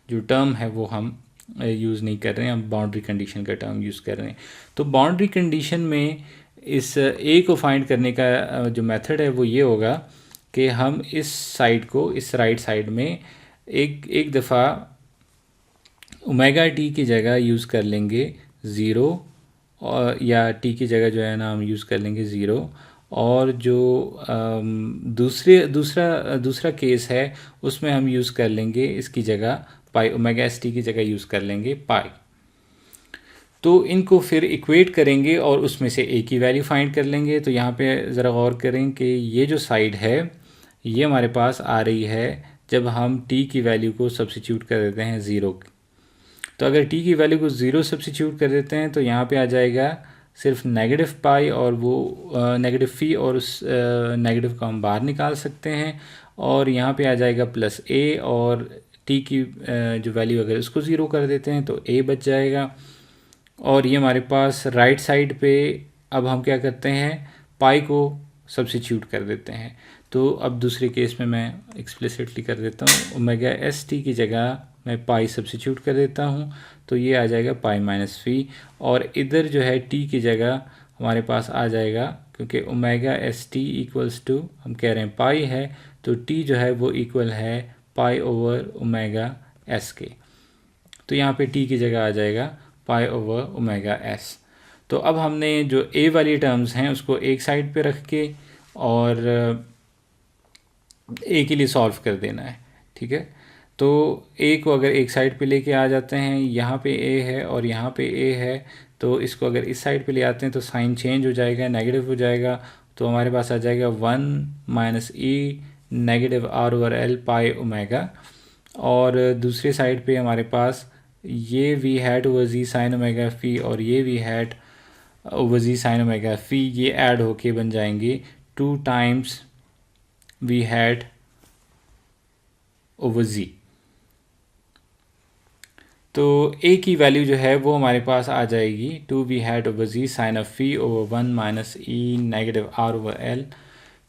जो टर्म है वो हम यूज़ नहीं कर रहे हैं, हम बाउंड्री कंडीशन का टर्म यूज़ कर रहे हैं। तो बाउंड्री कंडीशन में इस ए को फाइंड करने का जो मेथड है वो ये होगा कि हम इस साइड को, इस राइट साइड में एक दफ़ा ओमेगा टी की जगह यूज़ कर लेंगे ज़ीरो, और या टी की जगह जो है ना हम यूज़ कर लेंगे ज़ीरो, और जो दूसरा केस है उसमें हम यूज़ कर लेंगे इसकी जगह पाई, ओमेगा एस टी की जगह यूज़ कर लेंगे पाई। तो इनको फिर इक्वेट करेंगे और उसमें से ए की वैल्यू फाइंड कर लेंगे। तो यहाँ पे ज़रा गौर करें कि ये जो साइड है ये हमारे पास आ रही है जब हम टी की वैल्यू को सब्सिट्यूट कर देते हैं ज़ीरो। तो अगर टी की वैल्यू को ज़ीरो सब्सिट्यूट कर देते हैं तो यहाँ पे आ जाएगा सिर्फ नेगेटिव पाई और वो नेगेटिव फ़ी, और उस नेगेटिव को हम बाहर निकाल सकते हैं, और यहाँ पे आ जाएगा प्लस ए, और टी की जो वैल्यू अगर उसको ज़ीरो कर देते हैं तो ए बच जाएगा। और ये हमारे पास राइट साइड पे अब हम क्या करते हैं, पाई को सब्सिट्यूट कर देते हैं। तो अब दूसरे केस में मैं एक्सप्लिसिटली कर देता हूँ, ओमेगा एस टी की जगह मैं पाई सब्सिट्यूट कर देता हूँ, तो ये आ जाएगा पाई माइनस फ़ी, और इधर जो है टी की जगह हमारे पास आ जाएगा, क्योंकि omega s t equals to हम कह रहे हैं पाई है, तो टी जो है वो इक्वल है पाई ओवर ओमेगा एस के। तो यहाँ पे टी की जगह आ जाएगा पाई ओवर ओमेगा एस। तो अब हमने जो ए वाली टर्म्स हैं उसको एक साइड पे रख के और ए के लिए सॉल्व कर देना है, ठीक है। तो ए को अगर एक साइड पे लेके आ जाते हैं, यहाँ पे ए है और यहाँ पे ए है, तो इसको अगर इस साइड पे ले आते हैं तो साइन चेंज हो जाएगा, नेगेटिव हो जाएगा। तो हमारे पास आ जाएगा 1 - e negative R over L pi omega. और दूसरी साइड पे हमारे पास ये V hat over G sine omega phi और ये V hat over G sine omega phi, ये ऐड होके बन जाएंगे 2 times V hat over G. तो ए की वैल्यू जो है वो हमारे पास आ जाएगी 2 V hat over G sine of phi over 1 - e negative R over L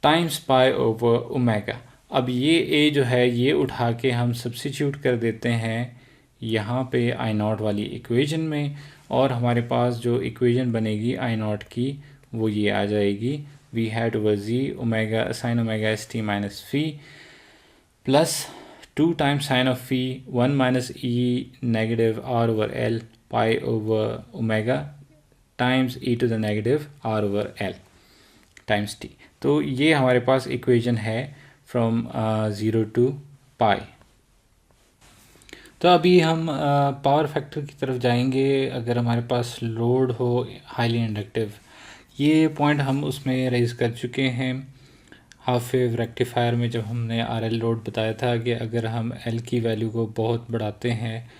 times pi over omega. अब ये ए जो है ये उठा के हम सब्स्टिट्यूट कर देते हैं यहाँ पे आई नॉट वाली इक्वेशन में, और हमारे पास जो इक्वेशन बनेगी आई नॉट की वो ये आ जाएगी V hat over G omega sine omega s t minus phi plus 2 times sine of phi 1 - e negative R over L pi over omega times e to the negative R over L times T. तो ये हमारे पास equation है from 0 to pi. तो अभी हम power factor की तरफ जाएंगे। अगर हमारे पास लोड हो हाईली इंडक्टिव, ये पॉइंट हम उसमें रेज कर चुके हैं हाफ वेव रेक्टिफायर में, जब हमने आरएल लोड बताया था कि अगर हम एल की वैल्यू को बहुत बढ़ाते हैं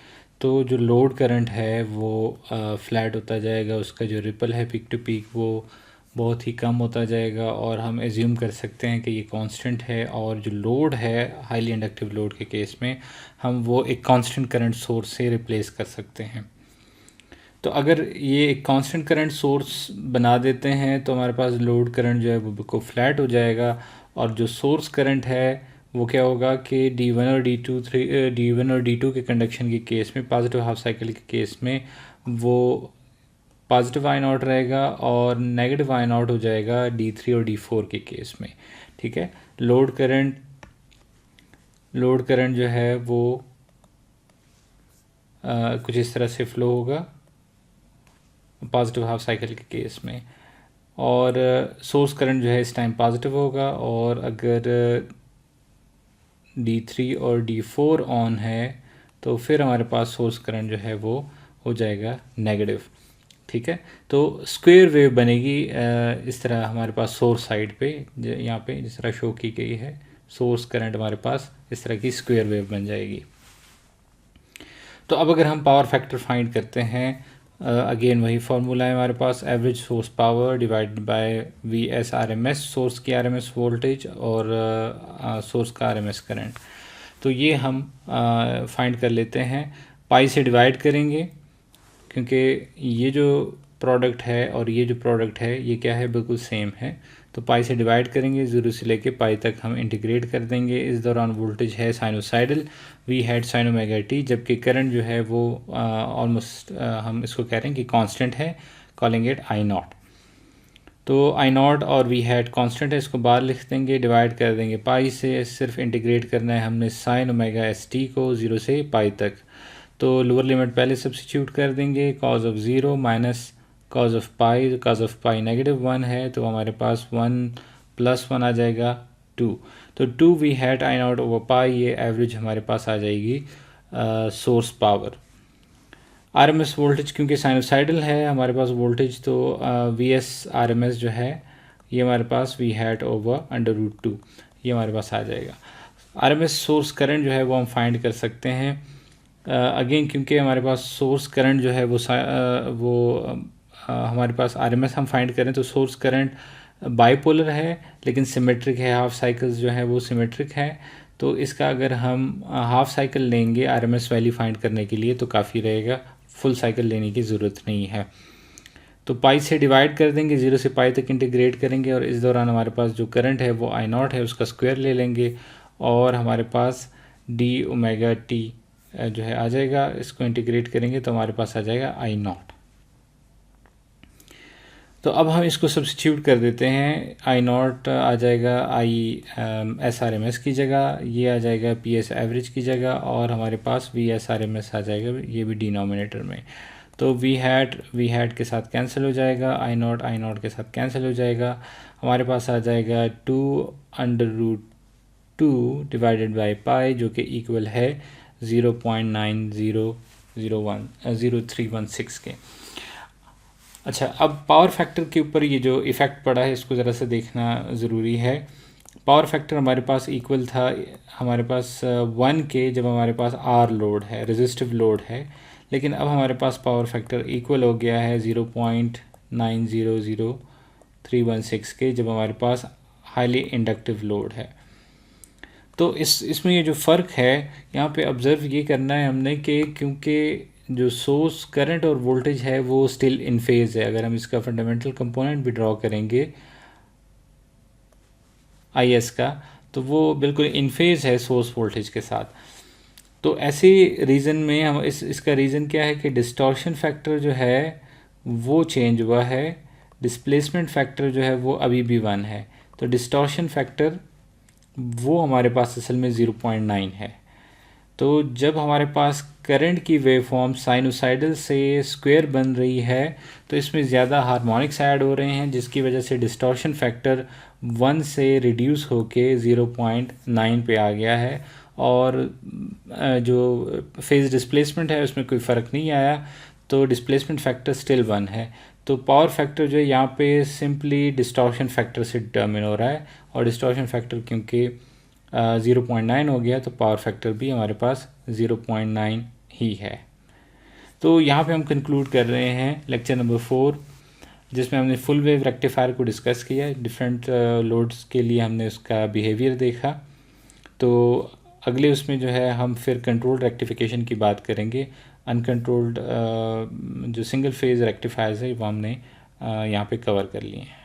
तो जो लोड करंट है वो फ्लैट होता जाएगा, उसका जो रिपल है पीक टू पीक वो बहुत ही कम होता जाएगा, और हम एज्यूम कर सकते हैं कि ये कांस्टेंट है। और जो लोड है हाईली इंडक्टिव लोड के केस में हम वो एक कांस्टेंट करंट सोर्स से रिप्लेस कर सकते हैं। तो अगर ये एक कांस्टेंट करंट सोर्स बना देते हैं तो हमारे पास लोड करंट जो है वो बिल्कुल फ्लैट हो जाएगा, और जो सोर्स करंट है वो क्या होगा कि D1 और D2 के कंडक्शन के केस में, पॉजिटिव हाफ साइकिल के केस में वो पॉजिटिव आई नॉट रहेगा और नेगेटिव आई नॉट हो जाएगा D3 और D4 के केस में। ठीक है, लोड करंट जो है वो कुछ इस तरह से फ्लो होगा पॉजिटिव हाफ साइकिल के केस में, और सोर्स करंट जो है इस टाइम पॉजिटिव होगा, और अगर D3 और D4 ऑन है तो फिर हमारे पास सोर्स करंट जो है वो हो जाएगा नेगेटिव। ठीक है, तो स्क्वायर वेव बनेगी इस तरह हमारे पास सोर्स साइड पे, यहाँ पे जिस तरह शो की गई है सोर्स करंट हमारे पास इस तरह की स्क्वायर वेव बन जाएगी। तो अब अगर हम पावर फैक्टर फाइंड करते हैं, अगेन वही फार्मूला है हमारे पास, average source power divided by V S R M S, source की आर एम एस वोल्टेज और सोर्स का आर एम एस करंट। तो ये हम फाइंड कर लेते हैं, पाई से डिवाइड करेंगे क्योंकि ये जो प्रोडक्ट है और ये जो प्रोडक्ट है ये क्या है, बिल्कुल सेम है। तो पाई से डिवाइड करेंगे, 0 से लेके पाई तक हम इंटीग्रेट कर देंगे। इस दौरान वोल्टेज है sinusoidal, V hat sine omega T, जबकि करंट जो है वो ऑलमोस्ट हम इसको कह रहे हैं कि कांस्टेंट है, कॉलिंग इट आई नॉट। तो आई नॉट और वी हैड कांस्टेंट है, इसको बाहर लिख देंगे, डिवाइड कर देंगे पाई से, सिर्फ इंटीग्रेट करना है हमने साइन ओमेगा एस टी को 0 से पाई तक। तो लोअर लिमिट पहले सब्स्टिट्यूट कर देंगे, cause of 0 minus cos of pi, cos of pi negative 1 है तो हमारे पास 1 + 1 आ जाएगा 2। तो 2 V hat I not over pi, ये एवरेज हमारे पास आ जाएगी source power. R M S voltage क्योंकि साइनोसाइडल है हमारे पास वोल्टेज, तो V S R M S जो है ये हमारे पास वी हैड ओवर √2 ये हमारे पास आ जाएगा। R M S source current जो है वो हम फाइंड कर सकते हैं अगेन क्योंकि हमारे पास सोर्स करंट जो है वो हमारे पास आरएमएस हम फाइंड करें तो सोर्स करंट बाइपोलर है लेकिन सिमेट्रिक है, हाफ साइकिल्स जो है वो सिमेट्रिक है। तो इसका अगर हम हाफ साइकिल लेंगे आरएमएस वैल्यू फाइंड करने के लिए तो काफ़ी रहेगा, फुल साइकिल लेने की ज़रूरत नहीं है। तो पाई से डिवाइड कर देंगे, 0 से पाई तक इंटीग्रेट करेंगे, और इस दौरान हमारे पास जो करंट है वो आई नॉट है उसका स्क्वायर ले लेंगे, और हमारे पास डी ओमेगा टी जो है आ जाएगा। इसको इंटीग्रेट करेंगे तो हमारे पास आ जाएगा आई नॉट। तो अब हम इसको सब्स्टिट्यूट कर देते हैं, आई नॉट आ जाएगा I S R M S की जगह, ये आ जाएगा पी एस एवरेज की जगह, और हमारे पास V S R M S आ जाएगा ये भी डिनोमिनेटर में। तो वी हैड के साथ कैंसिल हो जाएगा, आई नॉट के साथ कैंसिल हो जाएगा, हमारे पास आ जाएगा 2 √2 डिवाइडेड बाई पाई जो कि इक्वल है 0.900316 के। अच्छा, अब पावर फैक्टर के ऊपर ये जो इफ़ेक्ट पड़ा है इसको ज़रा सा देखना ज़रूरी है। पावर फैक्टर हमारे पास इक्वल था हमारे पास 1 के, जब हमारे पास आर लोड है, रेजिस्टिव लोड है, लेकिन अब हमारे पास पावर फैक्टर इक्वल हो गया है 0.900316 के, जब हमारे पास हाईली इंडक्टिव लोड है। तो इसमें ये जो फ़र्क है यहाँ पे ऑब्ज़र्व ये करना है हमने कि क्योंकि जो सोर्स करंट और वोल्टेज है वो स्टिल इन फेज़ है। अगर हम इसका फंडामेंटल कंपोनेंट भी ड्रॉ करेंगे आई एस का, तो वो बिल्कुल इन फेज़ है सोर्स वोल्टेज के साथ। तो ऐसे रीज़न में हम इसका रीज़न क्या है कि डिस्टॉर्शन फैक्टर जो है वो चेंज हुआ है, डिस्प्लेसमेंट फैक्टर जो है वो अभी भी 1 है। तो डिस्टॉर्शन फैक्टर वो हमारे पास असल में 0.9 है। तो जब हमारे पास करंट की वेवफॉर्म साइनोसाइडल से स्क्वायर बन रही है तो इसमें ज़्यादा हार्मोनिक्स ऐड हो रहे हैं, जिसकी वजह से डिस्टॉर्शन फैक्टर 1 से रिड्यूस होके 0.9 पे आ गया है। और जो फेज़ डिस्प्लेसमेंट है उसमें कोई फ़र्क नहीं आया, तो डिस्प्लेसमेंट फैक्टर स्टिल 1 है। तो पावर फैक्टर जो है यहाँ पे सिंपली डिस्टॉर्शन फैक्टर से डिटर्मिन हो रहा है, और डिस्टॉर्शन फैक्टर क्योंकि 0.9 हो गया तो पावर फैक्टर भी हमारे पास 0.9 ही है। तो यहाँ पे हम कंक्लूड कर रहे हैं लेक्चर नंबर 4, जिसमें हमने फुल वेव रेक्टिफायर को डिस्कस किया। डिफरेंट लोड्स के लिए हमने उसका बिहेवियर देखा। तो अगले उसमें जो है हम फिर कंट्रोल्ड रेक्टिफिकेशन की बात करेंगे। अनकंट्रोल्ड जो सिंगल फेज़ रेक्टिफायर्स है वो हमने यहाँ पे कवर कर लिए हैं।